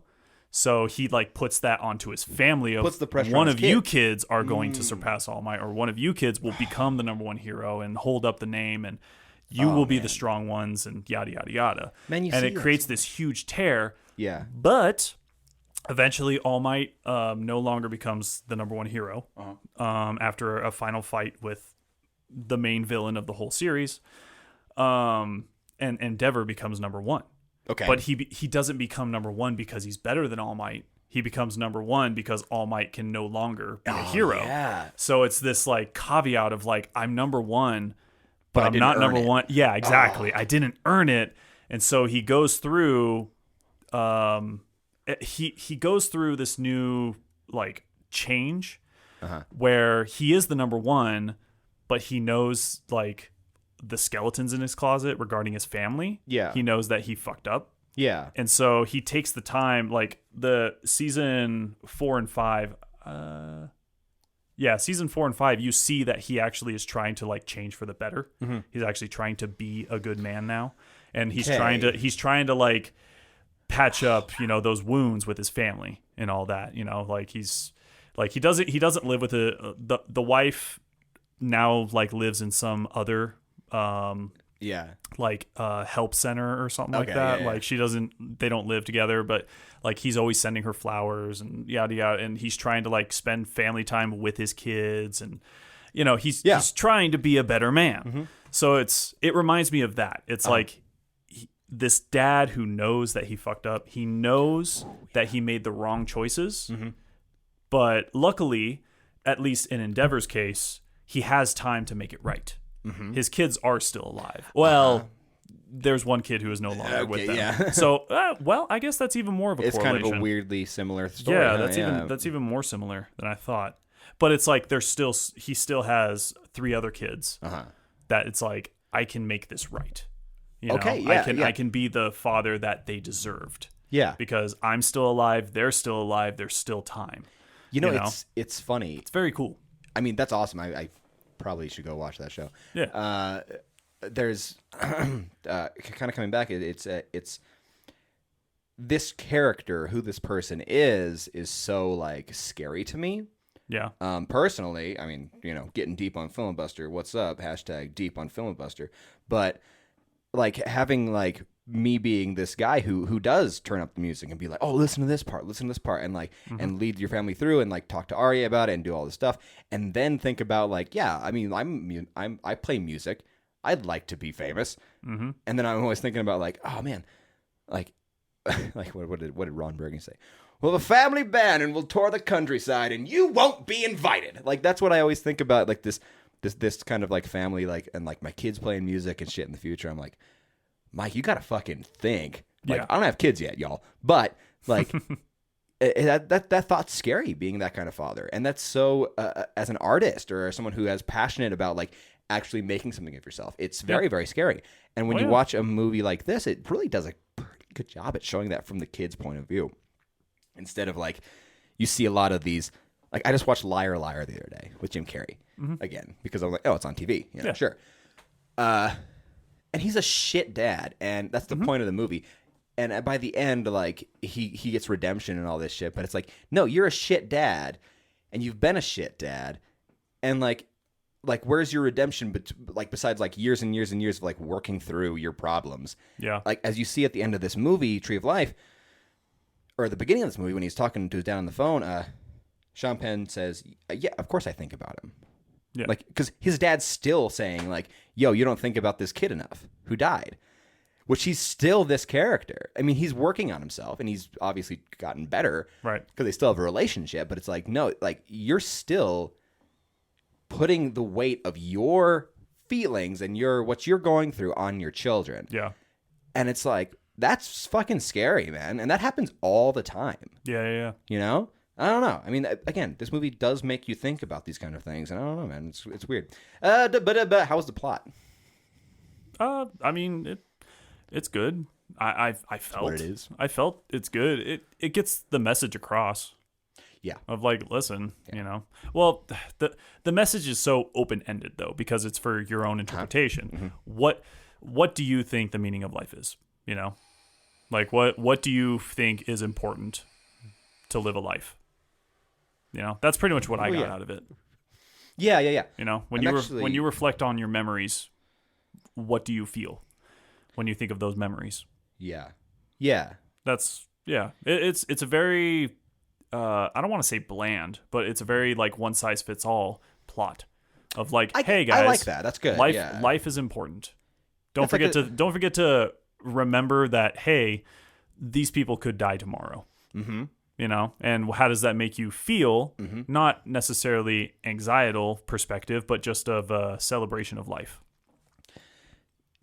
So he puts that onto his family. Puts the pressure one on of his you kid. kids are going to surpass All Might, or one of you kids will become the number one hero and hold up the name, and you will be the strong ones, and yada yada yada. Man, and it creates this huge tear. Yeah. But eventually, All Might no longer becomes the number one hero after a final fight with the main villain of the whole series. And Endeavor becomes number one. Okay. But he doesn't become number one because he's better than All Might. He becomes number one because All Might can no longer be a hero. Yeah. So it's this caveat of I'm number one, but I'm not number one. Yeah, exactly. I didn't earn it. And so he goes through he goes through this new change where he is the number one, but he knows the skeletons in his closet regarding his family. Yeah. He knows that he fucked up. Yeah. And so he takes the time, like the season 4 and 5. Season 4 and 5, you see that he actually is trying to like change for the better. Mm-hmm. He's actually trying to be a good man now, and he's Okay. trying to like patch up, those wounds with his family and all that. Like he doesn't live with the wife now, like lives in some other help center or something like that. Yeah. Like they don't live together, but like he's always sending her flowers and yada yada, and he's trying to like spend family time with his kids, and he's trying to be a better man. Mm-hmm. So it reminds me of that. It's like this dad who knows that he fucked up. He knows that he made the wrong choices, but luckily, at least in Endeavor's case, he has time to make it right. Mm-hmm. His kids are still alive. Well, there's one kid who is no longer with them. Yeah. So, I guess that's even more of a correlation. It's kind of a weirdly similar story. Yeah, that's even more similar than I thought. But it's like he still has 3 other kids. That it's like, I can make this right. I can be the father that they deserved. Yeah. Because I'm still alive, they're still alive, there's still time. It's funny. It's very cool. I mean, that's awesome. I probably should go watch that show. Yeah. There's kind of coming back. It's this character, who this person is so like scary to me. Yeah. Personally, I mean, getting deep on Filibuster. What's up? # deep on Filibuster. But like having like me being this guy who does turn up the music and be like, oh, listen to this part, and like and lead your family through and like talk to Arya about it and do all this stuff, and then think about like, yeah, I mean, I play music. I'd like to be famous. Mm-hmm. And then I'm always thinking about like, oh man, like what did Ron Burgundy say? Well, the family band and we'll tour the countryside and you won't be invited. Like that's what I always think about, like this kind of like family, like, and like my kids playing music and shit in the future. I'm like, Mike, you gotta fucking think. Like, I don't have kids yet, y'all, but like that thought's scary, being that kind of father, and that's so as an artist or as someone who is passionate about like actually making something of yourself, it's very very scary. And when you watch a movie like this, it really does a pretty good job at showing that from the kid's point of view, instead of like you see a lot of these. Like I just watched Liar Liar the other day with Jim Carrey again because I'm like, oh, it's on TV, sure. And he's a shit dad, and that's the point of the movie. And by the end, like he gets redemption and all this shit, but it's like, no, you're a shit dad, and you've been a shit dad, and like where's your redemption? But like besides like years and years and years of like working through your problems, like as you see at the end of this movie, Tree of Life, or at the beginning of this movie when he's talking to his dad on the phone, Sean Penn says, yeah, of course I think about him. Yeah. Like, because his dad's still saying, like, yo, you don't think about this kid enough who died, which he's still this character. I mean, he's working on himself, and he's obviously gotten better. Right. Because they still have a relationship, but it's like, no, like, you're still putting the weight of your feelings and what you're going through on your children. Yeah. And it's like, that's fucking scary, man. And that happens all the time. Yeah. I don't know. I mean, again, this movie does make you think about these kind of things, and I don't know, man. It's weird. But how was the plot? I mean, it's good. I felt what it is. I felt it's good. It gets the message across. Yeah. Of like, listen, Well, the message is so open ended though, because it's for your own interpretation. What do you think the meaning of life is? Like what do you think is important to live a life? That's pretty much what I got out of it. Yeah. When you reflect on your memories, what do you feel when you think of those memories? Yeah. That's It's a very I don't want to say bland, but it's a very like one size fits all plot of like, hey guys, I like that. That's good. Life is important. Don't forget to remember that. Hey, these people could die tomorrow. Mm-hmm. And how does that make you feel? Mm-hmm. Not necessarily anxietal perspective, but just of a celebration of life.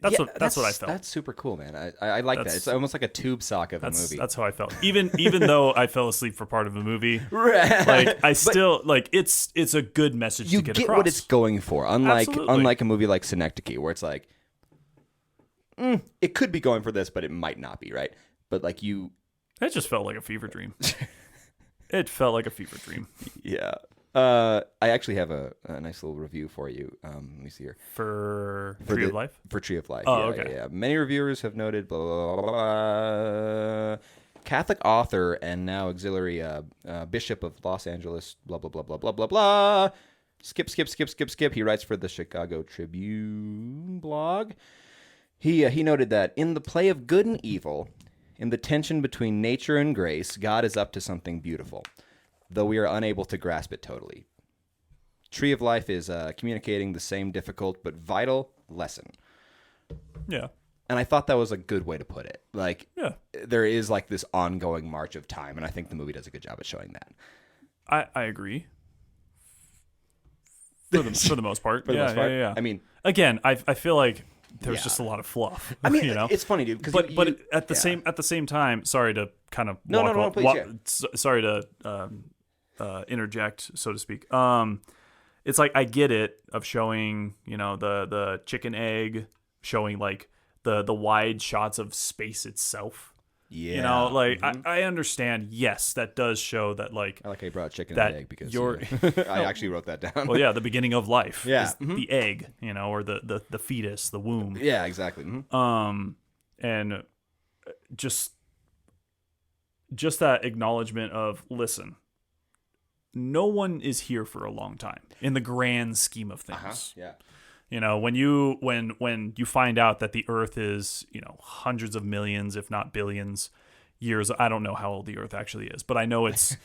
That's what I felt. That's super cool, man. I like that. It's almost like a tube sock of a movie. That's how I felt. Even though I fell asleep for part of the movie, right. like I still like it's a good message to get across. You get what it's going for. Unlike a movie like Synecdoche, where it's like, it could be going for this, but it might not be, right? but like you, It just felt like a fever dream. It felt like a fever dream. Yeah. I actually have a nice little review for you. Let me see here. For Tree of Life? For Tree of Life. Oh, yeah, okay. Yeah. Many reviewers have noted blah, blah, blah, blah, Catholic author and now auxiliary Bishop of Los Angeles, blah, blah, blah, blah, blah, blah, blah. Skip. He writes for the Chicago Tribune blog. He noted that in the play of good and evil, in the tension between nature and grace, God is up to something beautiful, though we are unable to grasp it totally. Tree of Life is communicating the same difficult but vital lesson. Yeah. And I thought that was a good way to put it. Like, Yeah. there is like this ongoing march of time, and I think the movie does a good job at showing that. I agree. For the most part. For the most part. Yeah. I mean, again, I feel like there's Yeah. just a lot of fluff. I mean, you know? it's funny, dude. But at the same time, sorry to kind of sorry to interject, so to speak. It's like I get it of showing, you know, the chicken egg, showing like the wide shots of space itself. Yeah. You know, like I understand. Yes, that does show that like I like how you brought chicken that and egg because you're I actually wrote that down. well, yeah, the beginning of life. Yeah. Is the egg, you know, or the fetus, the womb. Yeah, exactly. And just that acknowledgement of, listen, no one is here for a long time in the grand scheme of things. Yeah. You know, when you find out that the Earth is, you know, hundreds of millions, if not billions years. I don't know how old the Earth actually is, but I know it's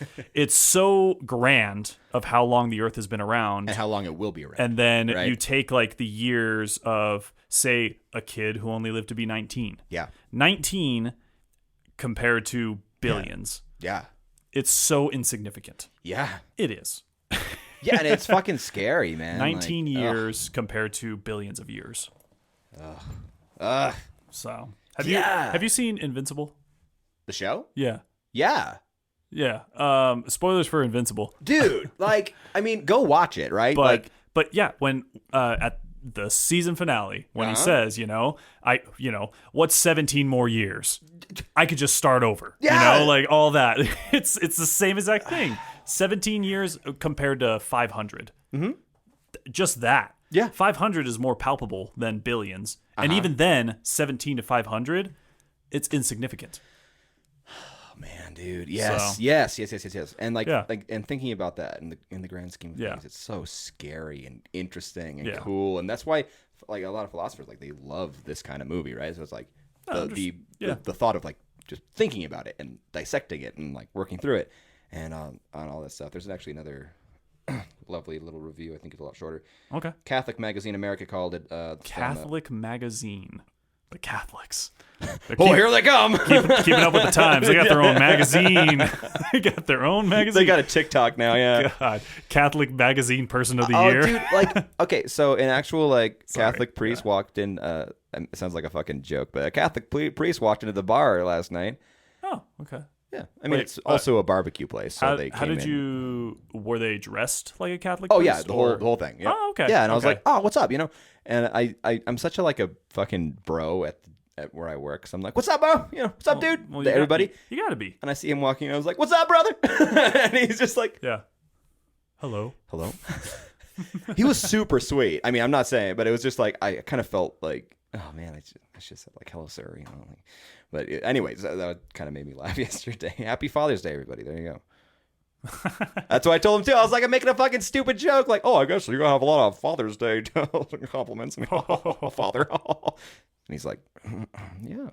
so grand of how long the Earth has been around And how long it will be around. And then right? you take like the years of, say, a kid who only lived to be 19. Yeah. 19 compared to billions. Yeah. It's so insignificant. Yeah. It is. Yeah, and it's fucking scary, man. 19 years compared to billions of years. So, have you seen Invincible? The show? Yeah. Yeah. Yeah. Spoilers for Invincible. Dude, like, I mean, go watch it, right? But yeah, when at the season finale, when he says, what's 17 more years? I could just start over. Yeah. You know, like all that. It's the same exact thing. 17 years compared to 500. Mm-hmm. Just that. Yeah. 500 is more palpable than billions. And even then, 17 to 500, it's insignificant. Oh, man, dude. Yes. So. Yes. And and thinking about that in the grand scheme of things, it's so scary and interesting and cool. And that's why like a lot of philosophers, like, they love this kind of movie, right? So it's like the thought of like just thinking about it and dissecting it and like working through it and on all that stuff. There's actually another lovely little review. I think it's a lot shorter. Okay. Catholic Magazine America called it Catholic Magazine. The Catholics. Here they come. Keeping up with the times. They got their own magazine. They got their own magazine. They got a TikTok now, yeah. God. Catholic Magazine Person of the Year. Oh, dude, like, okay, so an actual, like, Catholic priest walked in, it sounds like a fucking joke, but a Catholic priest walked into the bar last night. Oh, okay. Yeah. I mean, it's also a barbecue place, so were they dressed like a Catholic priest? priest? Yeah, the whole thing. Yeah. Oh, okay. Yeah, and I was like, oh, what's up, And I'm such a fucking bro at where I work. So I'm like, what's up, bro? What's up, dude? Well, to everybody. You gotta be. And I see him walking, and I was like, what's up, brother? And he's just like, yeah. Hello. He was super sweet. I mean, I'm not saying it, but it was just like, I kind of felt like, oh, man, I should say, like, hello, sir. But anyways, that kind of made me laugh yesterday. Happy Father's Day, everybody. There you go. That's what I told him, too. I was like, I'm making a fucking stupid joke. Like, oh, I guess you're going to have a lot of Father's Day compliments. Father. And he's like, yeah.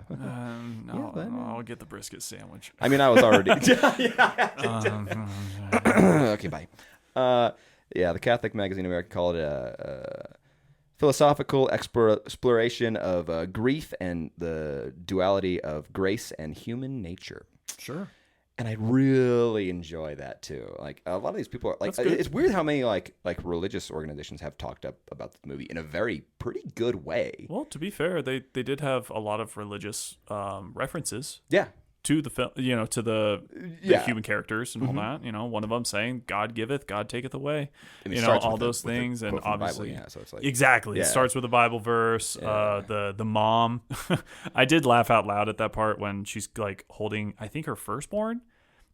I'll get the brisket sandwich. I mean, I was already. Okay, bye. The Catholic Magazine America called it a philosophical exploration of grief and the duality of grace and human nature. Sure. And I really enjoy that too. Like, a lot of these people are like, it's weird how many like religious organizations have talked up about the movie in a pretty good way. Well, to be fair, they did have a lot of religious references. Yeah. to the film, to the human characters and all that. One of them saying, "God giveth, God taketh away," And all those things, and obviously, Bible, so it's like, exactly, it starts with a Bible verse. The mom, I did laugh out loud at that part when she's like holding, I think, her firstborn,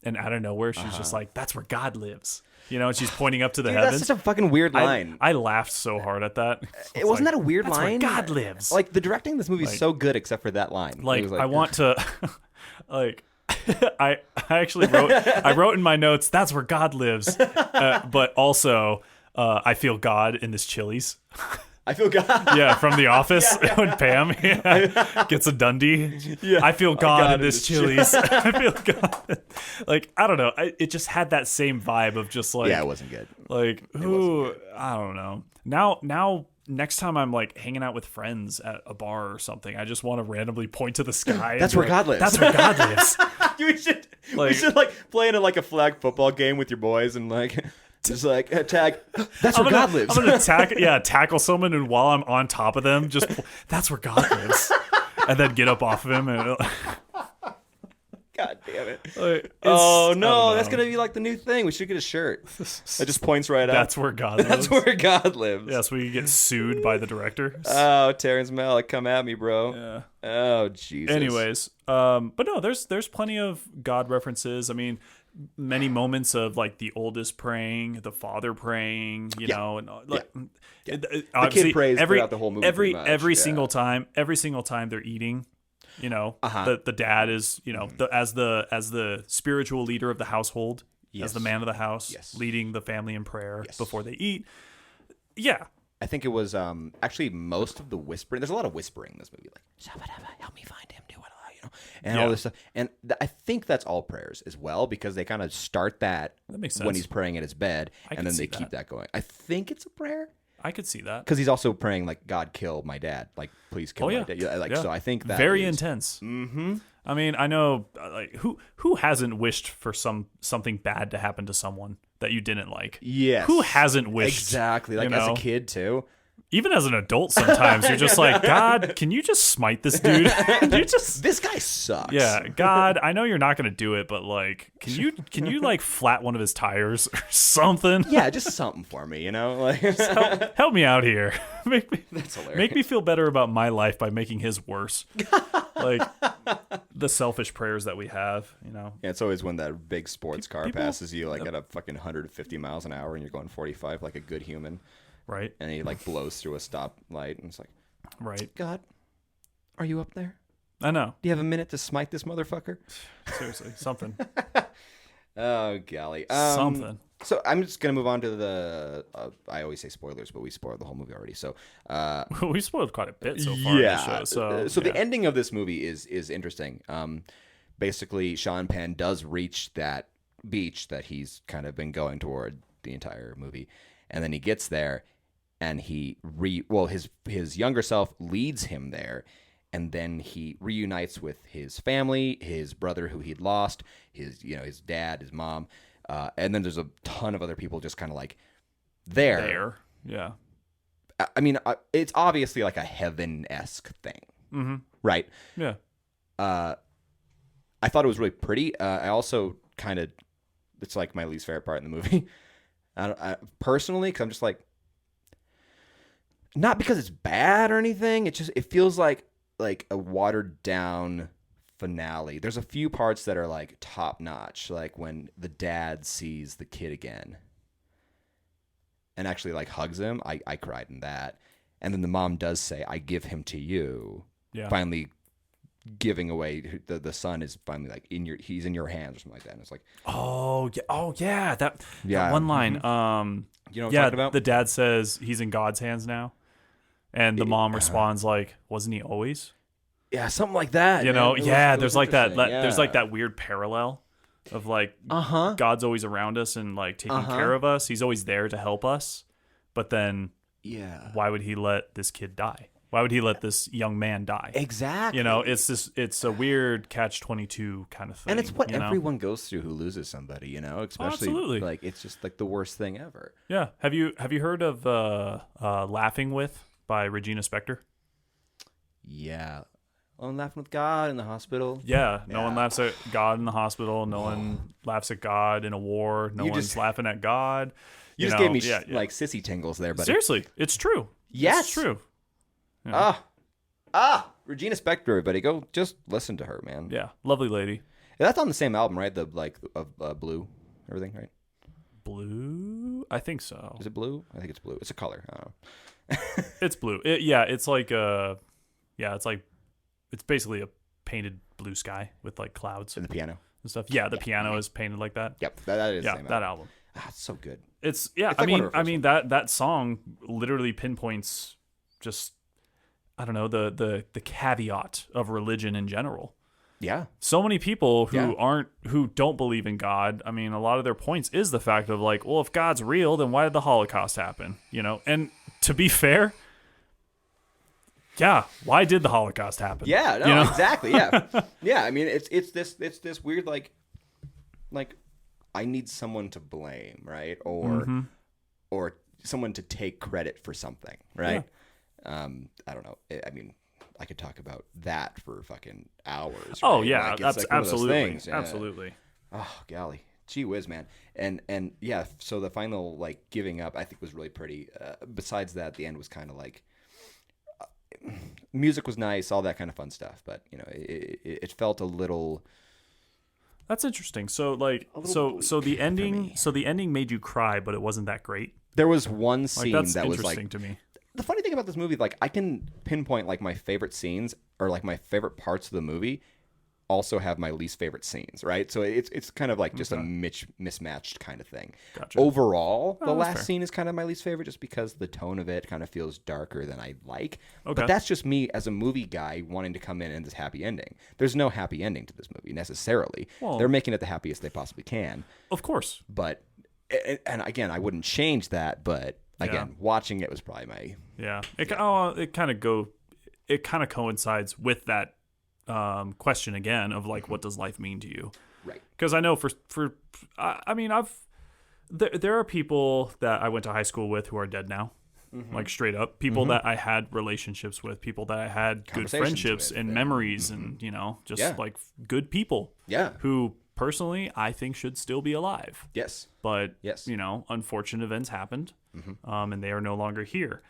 and out of nowhere she's just like, "That's where God lives," and she's pointing up to the heavens. That's such a fucking weird line. I laughed so hard at that. It wasn't that a weird line? That's where God lives. Like the directing in this movie is so good, except for that line. Like, I want to. Like, I actually wrote in my notes, "That's where God lives," but also I feel God in this Chili's. I feel God. Yeah, from The Office when Pam gets a Dundee. Yeah, I feel God in this Chili's. I feel God. Like, I don't know. It just had that same vibe of just like, it wasn't good. Like, ooh, I don't know. Now. Next time I'm like hanging out with friends at a bar or something, I just want to randomly point to the sky. That's where God lives. That's where God lives. we should play in a flag football game with your boys and just tag. That's where God lives. I'm gonna tackle someone, and while I'm on top of them, just that's where God lives, and then get up off of him and. God damn it. Oh, no. That's going to be like the new thing. We should get a shirt that just points right up. That's where God lives. That's where God lives. Yeah, so we can get sued by the director. Oh, Terrence Malick, come at me, bro. Yeah. Oh, Jesus. Anyways, but no, there's plenty of God references. I mean, many moments of like the oldest praying, the father praying, and the kid prays throughout the whole movie. Every single time they're eating. The dad is, as the spiritual leader of the household, as the man of the house, leading the family in prayer before they eat. Yeah. I think it was actually most of the whispering. There's a lot of whispering in this movie, like, help me find him, do what and all this stuff. And I think that's all prayers as well, because they kind of start that makes sense. When he's praying at his bed, and then they keep that going. I think it's a prayer. I could see that. Because he's also praying, like, God, kill my dad. Like, please kill my dad. So I think that very intense. Mm-hmm. I mean, I know, like, who hasn't wished for something bad to happen to someone that you didn't like? Yes. Who hasn't wished? Exactly. Like, as a kid, too. Even as an adult, sometimes you're just like, God, can you just smite this dude? This guy sucks. Yeah, God, I know you're not going to do it, but like, can you like flat one of his tires or something? Yeah, just something for me, Like, help me out here. That's hilarious. Make me feel better about my life by making his worse. Like the selfish prayers that we have, Yeah, it's always when that big sports car passes you like at a fucking 150 miles an hour and you're going 45 like a good human. Right. And he like blows through a stoplight and it's like, right. God, are you up there? I know. Do you have a minute to smite this motherfucker? Seriously, something. Oh, golly. Something. So I'm just going to move on to the, I always say spoilers, but we spoiled the whole movie already. So we spoiled quite a bit so far in the show. So the ending of this movie is interesting. Basically, Sean Penn does reach that beach that he's kind of been going toward the entire movie. And then he gets there and his younger self leads him there. And then he reunites with his family, his brother who he'd lost, his dad, his mom. And then there's a ton of other people just kind of like there. Yeah. I mean, it's obviously like a heaven-esque thing. Mm-hmm. Right? Yeah. I thought it was really pretty. I also it's like my least favorite part in the movie. Personally, because I'm just like, not because it's bad or anything. It feels like a watered down finale. There's a few parts that are like top notch, like when the dad sees the kid again and actually like hugs him. I cried in that. And then the mom does say, "I give him to you." Yeah. Finally giving away the son is finally like he's in your hands or something like that. And it's like, that one line. Mm-hmm. You know what I'm talking about? The dad says he's in God's hands now. And the mom responds like, "Wasn't he always?" Yeah, something like that. There's like that. There's like that weird parallel of like, God's always around us and like taking care of us. He's always there to help us. But then, why would he let this kid die? Why would he let this young man die? Exactly. It's a weird catch-22 kind of thing. And it's what everyone goes through who loses somebody, especially absolutely. Like it's just like the worst thing ever. Yeah. Have you heard of Laughing With by Regina Spektor? Yeah. I'm laughing with God in the hospital. Yeah, no one laughs at God in the hospital. No one laughs at God in a war. No one's laughing at God. You just gave me like sissy tingles there, buddy. Seriously, it's true. Yes, it's true. Yeah. Regina Spektor, everybody, go just listen to her, man. Yeah, lovely lady. That's on the same album, right? The blue, everything, right? Blue, I think so. Is it blue? I think it's blue. It's a color. I don't know. It's blue. It's like it's basically a painted blue sky with like clouds and the piano and stuff. Yeah, the piano is painted like that. Yep, that is. Yeah, the same that album. It's so good. It's like I mean that song literally pinpoints just I don't know the caveat of religion in general. Yeah. So many people who don't believe in God, I mean, a lot of their points is the fact of like, well, if God's real, then why did the Holocaust happen? You know, and to be fair, yeah, why did the Holocaust happen? Yeah, no, you know? Exactly. Yeah. Yeah, I mean, it's this weird like I need someone to blame, right? Or someone to take credit for something, right? Yeah. I don't know. I mean, I could talk about that for fucking hours. Right? Oh yeah, like, like absolutely, yeah. Absolutely. Oh golly, gee whiz, man, and yeah. So the final like giving up, I think was really pretty. Besides that, the end was kind of like music was nice, all that kind of fun stuff, but you know, it felt a little. That's interesting. So like, so the ending made you cry, but it wasn't that great. There was one scene that was like interesting to me. The funny thing about this movie, like I can pinpoint like my favorite scenes or like my favorite parts of the movie also have my least favorite scenes, right? So it's kind of like just a mismatched kind of thing. Gotcha. Overall, the last fair. scene is kind of my least favorite just because the tone of it kind of feels darker than I like. Okay. But that's just me as a movie guy wanting to come in and this happy ending. There's no happy ending to this movie necessarily. Well, they're making it the happiest they possibly can. Of course. But, and again, I wouldn't change that, but again, watching it was probably my... Yeah. It kind of coincides with that question again of like, what does life mean to you? Right. Because I know there are people that I went to high school with who are dead now, like straight up. People that I had relationships with, people that I had good friendships and memories and, you know, just like good people. Yeah. Who personally I think should still be alive. Yes. But, you know, unfortunate events happened and they are no longer here.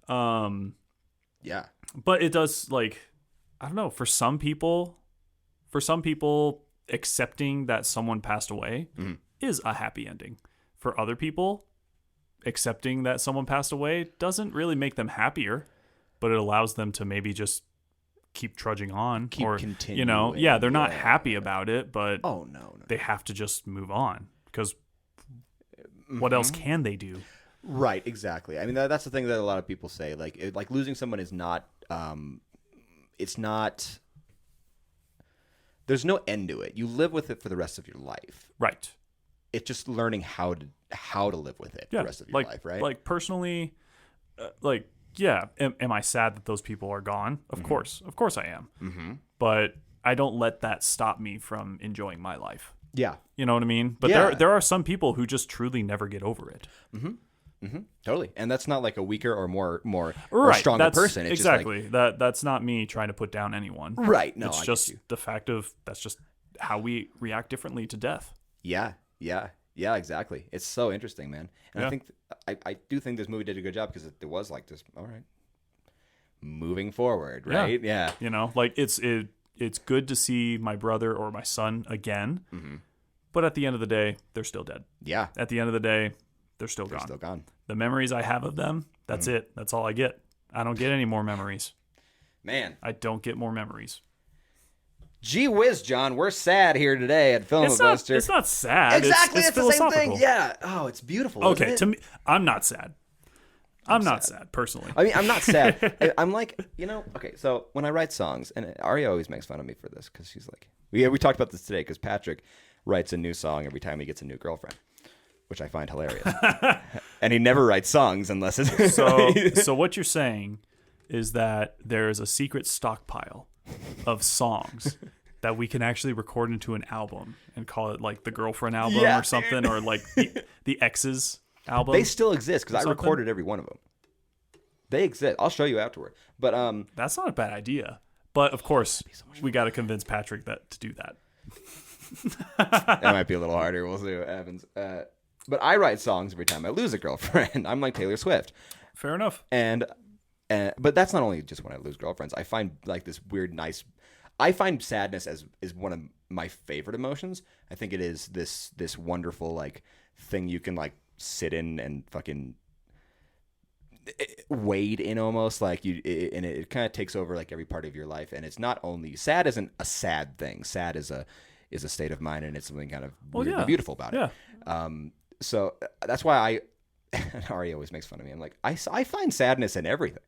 Yeah. But it does, like, I don't know, for some people, accepting that someone passed away is a happy ending. For other people, accepting that someone passed away doesn't really make them happier, but it allows them to maybe just keep trudging on. Or continuing. You know, they're not happy about it, but they have to just move on because what else can they do? Right, exactly. I mean, that's the thing that a lot of people say. Like losing someone is not. It's not. There's no end to it. You live with it for the rest of your life. Right. It's just learning how to live with it the rest of your life, right? Like personally, am I sad that those people are gone? Of course I am. But I don't let that stop me from enjoying my life. Yeah, you know what I mean. But there are some people who just truly never get over it. Totally, and that's not like a weaker or more or stronger person. It's exactly just like, that's not me trying to put down anyone. Right? No, it's just the fact of that's just how we react differently to death. Yeah, exactly. It's so interesting, man. And I think I do think this movie did a good job because it was like this. All right, moving forward, right? Yeah. You know, like it's good to see my brother or my son again, but at the end of the day, they're still dead. Yeah. At the end of the day, they're still gone. The memories I have of them, that's it. That's all I get. I don't get any more memories. Man. I don't get more memories. Gee whiz, John. We're sad here today at Filibuster. It's not sad. Exactly. It's the same thing. Yeah. Oh, it's beautiful. Okay. To me, I'm not sad. I'm not sad, personally. I mean, I'm not sad. I'm like, you know, okay, so when I write songs, and Aria always makes fun of me for this because she's like, we talked about this today because Patrick writes a new song every time he gets a new girlfriend, which I find hilarious. And he never writes songs unless it's... So what you're saying is that there's a secret stockpile of songs that we can actually record into an album and call it like the girlfriend album or something, or like the exes album. They still exist because I recorded every one of them. They exist. I'll show you afterward. But that's not a bad idea. But of course, we got to convince Patrick to do that. That might be a little harder. We'll see what happens. But I write songs every time I lose a girlfriend. I'm like Taylor Swift. Fair enough. But that's not only just when I lose girlfriends. I find like this weird, nice. I find sadness is one of my favorite emotions. I think it is this wonderful like thing you can like sit in and fucking wade in almost like you, and it kind of takes over like every part of your life. And it's not only sad isn't a sad thing. Sad is a state of mind, and it's something kind of weird and beautiful about it. So that's why and Ari always makes fun of me. I'm like, I find sadness in everything.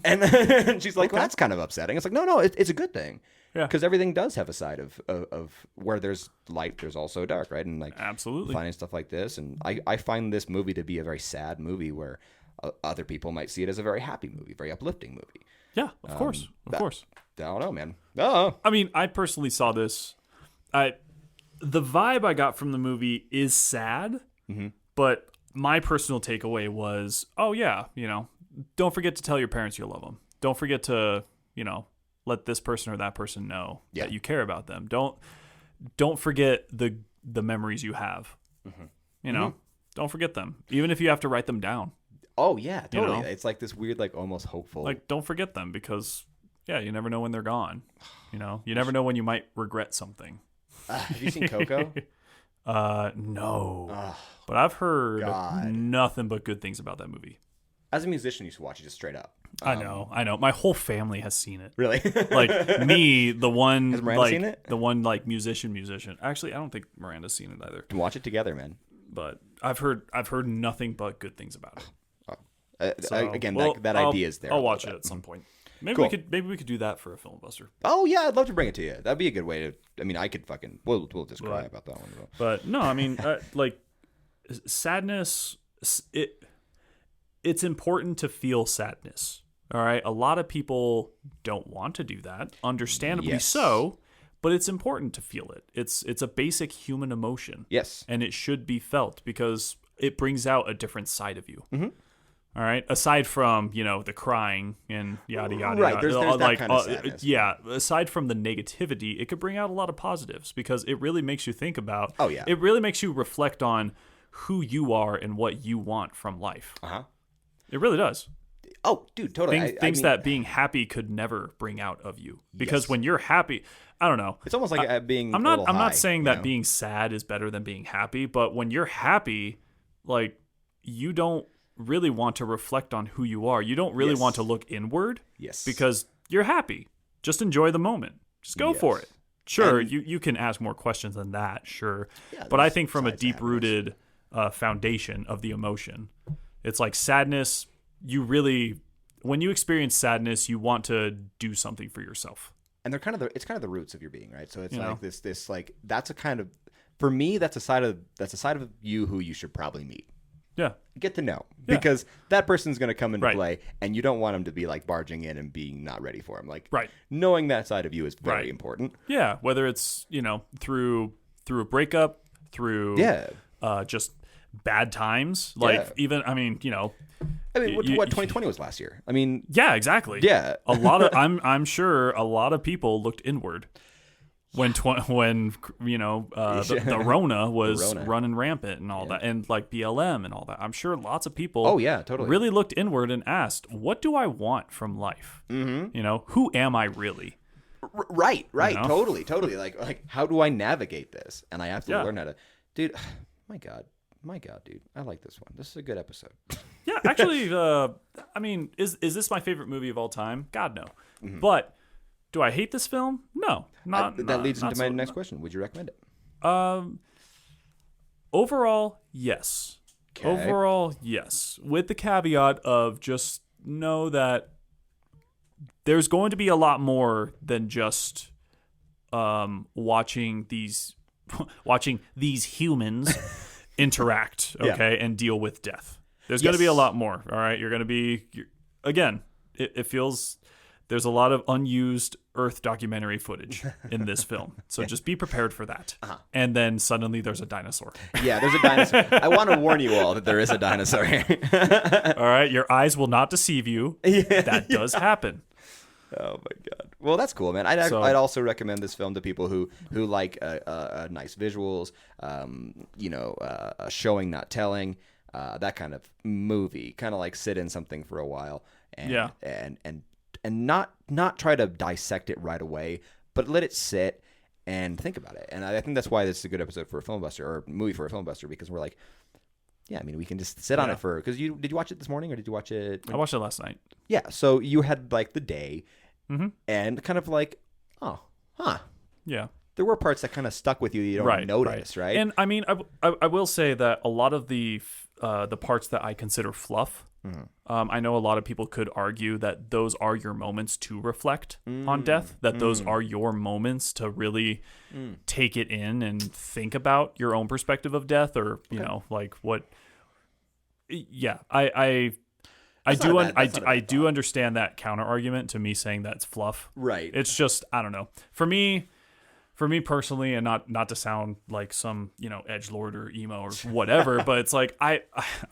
And she's like, well, that's kind of upsetting. It's like, no, it's a good thing. Yeah. Because everything does have a side of where there's light, there's also dark, right? And like, absolutely finding stuff like this. And I find this movie to be a very sad movie where other people might see it as a very happy movie, very uplifting movie. Yeah, of course. I don't know, man. Oh. I mean, I personally saw this. The vibe I got from the movie is sad, but my personal takeaway was, oh yeah, don't forget to tell your parents you love them. Don't forget to, let this person or that person know that you care about them. Don't forget the memories you have. Don't forget them, even if you have to write them down. Oh yeah, totally. It's like this weird, like almost hopeful. Like, don't forget them because, you never know when they're gone. You never know when you might regret something. Have you seen Coco? No. But I've heard nothing but good things about that movie. As a musician, you should watch it just straight up. I know. My whole family has seen it. Really? Like me, the one has Miranda seen it? The one like musician. Actually, I don't think Miranda's seen it either. Watch it together, man. But I've heard nothing but good things about it. Again, that idea is there. I'll watch it at some point. Maybe we could do that for a Filmbuster. Oh yeah, I'd love to bring it to you. That'd be a good way to. I mean, I could fucking. We'll just cry about that one. But no, I mean, like sadness. It's important to feel sadness. All right, a lot of people don't want to do that, understandably so. But it's important to feel it. It's a basic human emotion. Yes, and it should be felt because it brings out a different side of you. Mm-hmm. All right. Aside from, the crying and yada, yada, right. yada. There's that kind of sadness. Yeah. Aside from the negativity, it could bring out a lot of positives because it really makes you think about. Oh, yeah. It really makes you reflect on who you are and what you want from life. Uh-huh. It really does. Oh, dude, totally. Things that being happy could never bring out of you. Because when you're happy, I don't know. It's almost like being I'm not saying that being sad is better than being happy, but when you're happy, like, you don't really want to reflect on who you are. You don't really want to look inward. Yes. Because you're happy. Just enjoy the moment. Just go for it. Sure, you can ask more questions than that, sure. Yeah, but I think from a deep-rooted foundation of the emotion, it's like sadness, when you experience sadness, you want to do something for yourself. And it's kind of the roots of your being, right? So it's like this like that's a kind of, for me, that's a side of you who you should probably meet. Yeah. Get to know. Because that person's going to come into play, and you don't want them to be like barging in and being not ready for him. Like, knowing that side of you is very important. Yeah. Whether it's, through a breakup, through just bad times. Like, even, I mean, what 2020 was last year. I mean, yeah, exactly. Yeah. I'm sure a lot of people looked inward. When the Rona was running rampant and all that, and like BLM and all that, I'm sure lots of people really looked inward and asked, what do I want from life? Mm-hmm. Who am I really? Right. Totally. Like how do I navigate this? And I have to learn how to, dude, my God, dude, I like this one. This is a good episode. Yeah, actually, I mean, is this my favorite movie of all time? God, no. Mm-hmm. But do I hate this film? No, that leads into my next question. Would you recommend it? Overall, yes. Okay. Overall, yes. With the caveat of just know that there's going to be a lot more than just watching these humans interact, okay, and deal with death. There's going to be a lot more. All right, you're going to be again. It feels. There's a lot of unused Earth documentary footage in this film. So just be prepared for that. Uh-huh. And then suddenly there's a dinosaur. Yeah, there's a dinosaur. I want to warn you all that there is a dinosaur here. All right, your eyes will not deceive you. That does happen. Oh my god. Well, that's cool, man. I'd also recommend this film to people who like nice visuals, showing not telling, that kind of movie. Kind of like sit in something for a while and not try to dissect it right away, but let it sit and think about it. And I think that's why this is a good episode for a film buster or movie for a film buster, because we're like, yeah, I mean, we can just sit on it for, because did you watch it this morning or did you watch it? I watched it last night. Yeah. So you had like the day and kind of like, oh, huh. Yeah. There were parts that kind of stuck with you that you don't notice, right? And I mean, I will say that a lot of the parts that I consider fluff, I know a lot of people could argue that those are your moments to reflect on death, that those are your moments to really take it in and think about your own perspective of death, or, you know, like what. Yeah, I do understand that counter argument to me saying that's fluff. Right. It's just, I don't know. For me personally, and not to sound like some, you know, edgelord or emo or whatever, but it's like I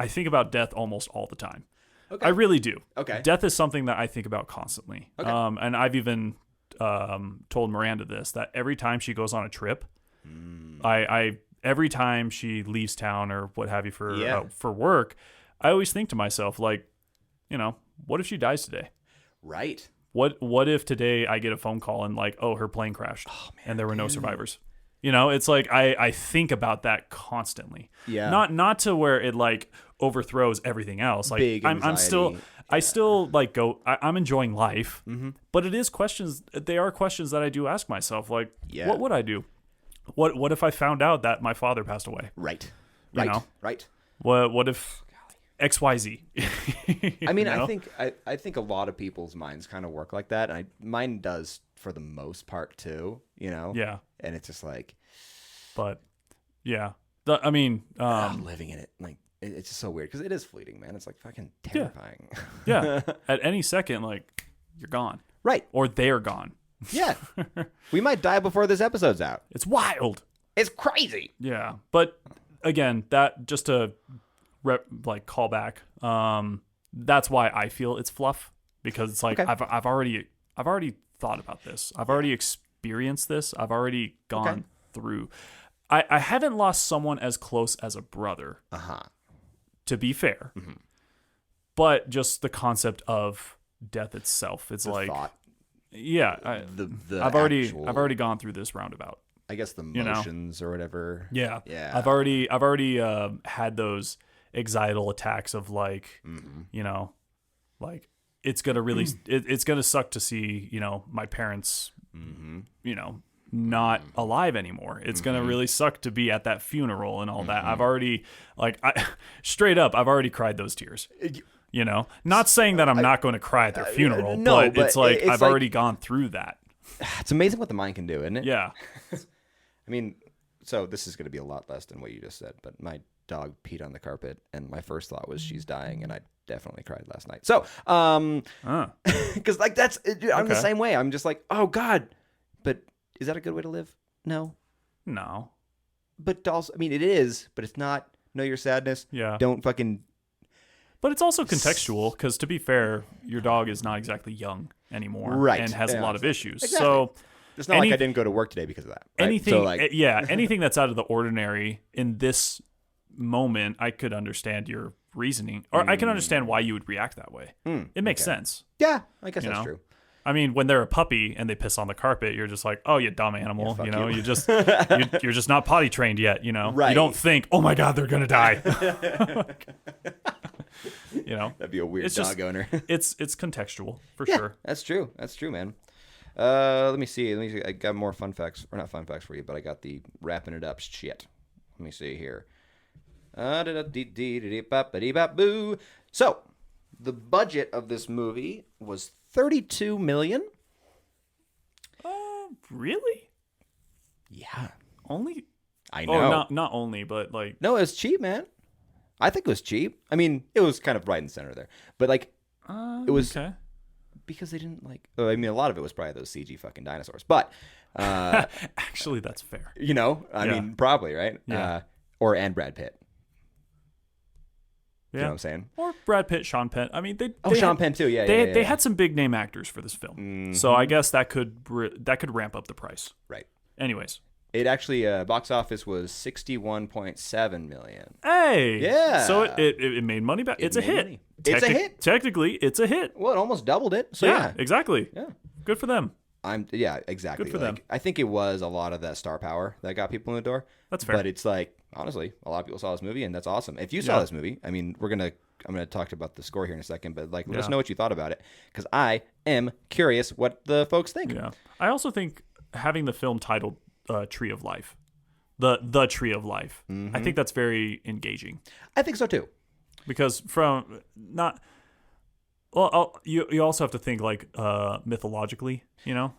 think about death almost all the time. Okay. I really do. Okay. Death is something that I think about constantly. Okay. And I've even told Miranda this, that every time she goes on a trip, every time she leaves town or what have you for work, I always think to myself, like, you know, what if she dies today? Right. What if today I get a phone call and like, oh, her plane crashed and there were no survivors? You know, it's like I think about that constantly. Yeah. Not to where it like overthrows everything else. Like big anxiety. I still like I'm enjoying life, but it is questions. They are questions that I do ask myself. Like, what would I do? What if I found out that my father passed away? Right. You know? Right. What if XYZ? I mean, know? I think a lot of people's minds kind of work like that. And mine does for the most part too, you know? Yeah. And it's just like, but yeah, I'm living in it. Like, it's just so weird because it is fleeting, man. It's like fucking terrifying. Yeah. At any second, like, you're gone. Right. Or they're gone. Yeah. We might die before this episode's out. It's wild. It's crazy. Yeah. But again, that just to call back, that's why I feel it's fluff, because it's like, I've already thought about this. I've already experienced this. I've already gone through. I haven't lost someone as close as a brother. To be fair. But just the concept of death itself, it's the like thought. Yeah, I've already gone through this roundabout. I guess the motions or whatever. Yeah. Yeah. I've already had those anxietal attacks of like, you know, like it's gonna really it's gonna suck to see, you know, my parents, you know, not alive anymore. It's gonna really suck to be at that funeral and all that. I've already straight up, I've already cried those tears. You know, not saying that I'm not going to cry at their funeral, but it's like I've already gone through that. It's amazing what the mind can do, isn't it? Yeah. I mean, so this is going to be a lot less than what you just said, but my dog peed on the carpet, and my first thought was she's dying, and I definitely cried last night. So, because like that's, I'm the same way. I'm just like, oh God, but is that a good way to live? No. But also, I mean, it is, but it's not. Know your sadness. Yeah. Don't fucking. But it's also contextual, because to be fair, your dog is not exactly young anymore, right? And has a lot of issues. Exactly. So it's not like I didn't go to work today because of that. Right? Anything, so like, anything that's out of the ordinary in this moment, I could understand your reasoning, or I can understand why you would react that way. It makes sense. Yeah, I guess that's true. I mean, when they're a puppy and they piss on the carpet, you're just like, "Oh, you dumb animal!" You know, you just you're just not potty trained yet. You know, right. You don't think, "Oh my God, they're gonna die." You know, that'd be a weird dog owner. It's contextual for sure. That's true. That's true, man. Let me see. I got more fun facts, or not fun facts for you, but I got the wrapping it up shit. Let me see here. So, the budget of this movie was $32 million. Really? Yeah. Only? I know. Not only, but like. No, it was cheap, man. I think it was cheap. I mean, it was kind of right in the center there, but like, it was because they didn't like. I mean, a lot of it was probably those CG fucking dinosaurs, but actually, that's fair. You know, I mean, probably right. Yeah. And Brad Pitt. You know what I'm saying? Or Brad Pitt, Sean Penn. I mean, Sean Penn too. Yeah, they had some big name actors for this film, so I guess that could ramp up the price. Right. Anyways, it actually box office was $61.7 million. Hey, yeah. So it made money back. It's a hit. Money. It's a hit. Technically, it's a hit. Well, it almost doubled it. So yeah. Exactly. Yeah. Good for them. Exactly. Good for them. I think it was a lot of that star power that got people in the door. That's fair. But it's like, honestly, a lot of people saw this movie, and that's awesome. If you saw this movie, I mean, I'm gonna talk about the score here in a second, but like, let us know what you thought about it, because I am curious what the folks think. Yeah. I also think having the film titled "Tree of Life," the Tree of Life, I think that's very engaging. I think so too. Because you also have to think like mythologically,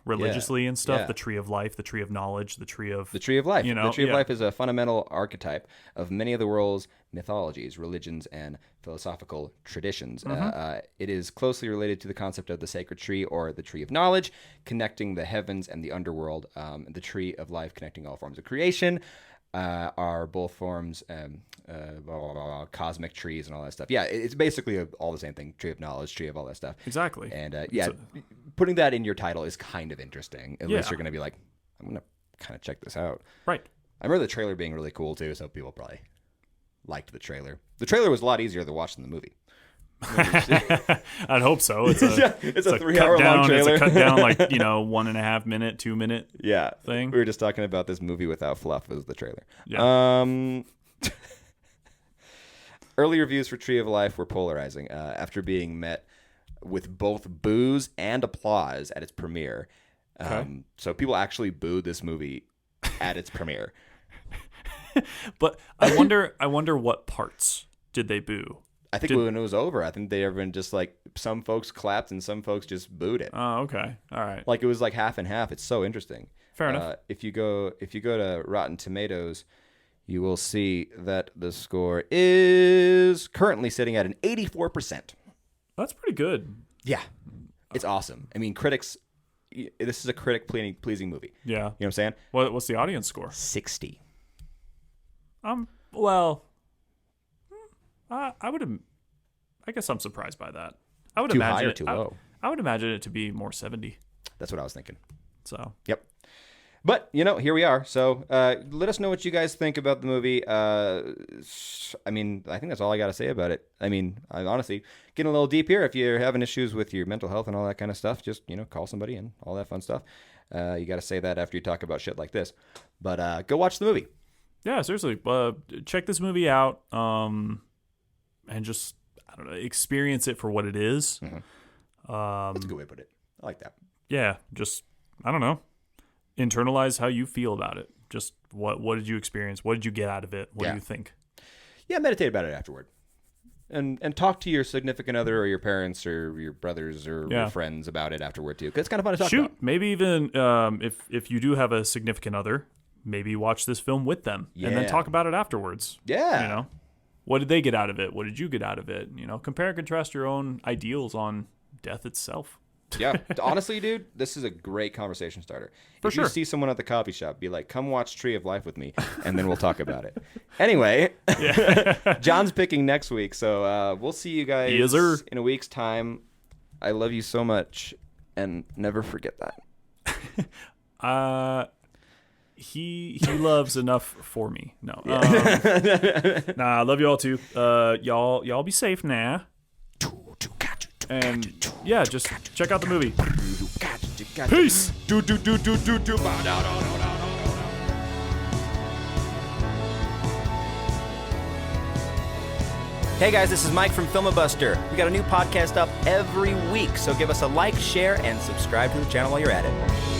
religiously and stuff. Yeah. The tree of life, the tree of knowledge, the tree of life. The tree of life is a fundamental archetype of many of the world's mythologies, religions, and philosophical traditions. It is closely related to the concept of the sacred tree, or the tree of knowledge, connecting the heavens and the underworld. The tree of life connecting all forms of creation. Are both forms cosmic trees and all that stuff. Yeah, it's basically all the same thing. Tree of knowledge, tree of all that stuff. Exactly. And putting that in your title is kind of interesting, unless you're going to be like, I'm going to kind of check this out. Right. I remember the trailer being really cool too, so people probably liked the trailer. The trailer was a lot easier to watch than the movie. I'd hope so. It's a 3 hour long trailer. It's a cut down, like 1.5 minute, 2 minute thing. We were just talking about this movie without fluff. It was the trailer. Yeah. Early reviews for Tree of Life were polarizing after being met with both boos and applause at its premiere. Okay. So people actually booed this movie at its premiere. But I wonder what parts did they boo? I think when it was over, I think everyone just like, some folks clapped and some folks just booed it. Oh, okay. All right. Like it was like half and half. It's so interesting. Fair enough. If you go to Rotten Tomatoes, you will see that the score is currently sitting at an 84%. That's pretty good. Yeah. It's awesome. I mean, critics, this is a critic pleasing movie. Yeah. You know what I'm saying? What's the audience score? 60. Well, I guess I'm surprised by that. I would Too imagine high or it, too low? I would imagine it to be more 70. That's what I was thinking. So. Yep. But, here we are. So let us know what you guys think about the movie. I mean, I think that's all I got to say about it. I mean, I honestly, getting a little deep here. If you're having issues with your mental health and all that kind of stuff, just, call somebody and all that fun stuff. You got to say that after you talk about shit like this. But go watch the movie. Yeah, seriously. Check this movie out and just, I don't know, experience it for what it is. Mm-hmm. That's a good way to put it. I like that. Yeah, just, I don't know. Internalize how you feel about it. Just what did you experience? What did you get out of it? What do you think? Yeah, meditate about it afterward. And talk to your significant other or your parents or your brothers or your friends about it afterward too. Because it's kind of fun to talk about. Maybe even if you do have a significant other, maybe watch this film with them and then talk about it afterwards. Yeah. What did they get out of it? What did you get out of it? Compare and contrast your own ideals on death itself. Yeah. Honestly, dude, this is a great conversation starter. If you see someone at the coffee shop, be like, come watch Tree of Life with me, and then we'll talk about it. Anyway, John's picking next week, so we'll see you guys in a week's time. I love you so much, and never forget that. He loves enough for me. No. I love you all too. Y'all be safe now. And yeah, just check out the movie. Peace. Hey guys, this is Mike from Filmabuster. We got a new podcast up every week, so give us a like, share, and subscribe to the channel while you're at it.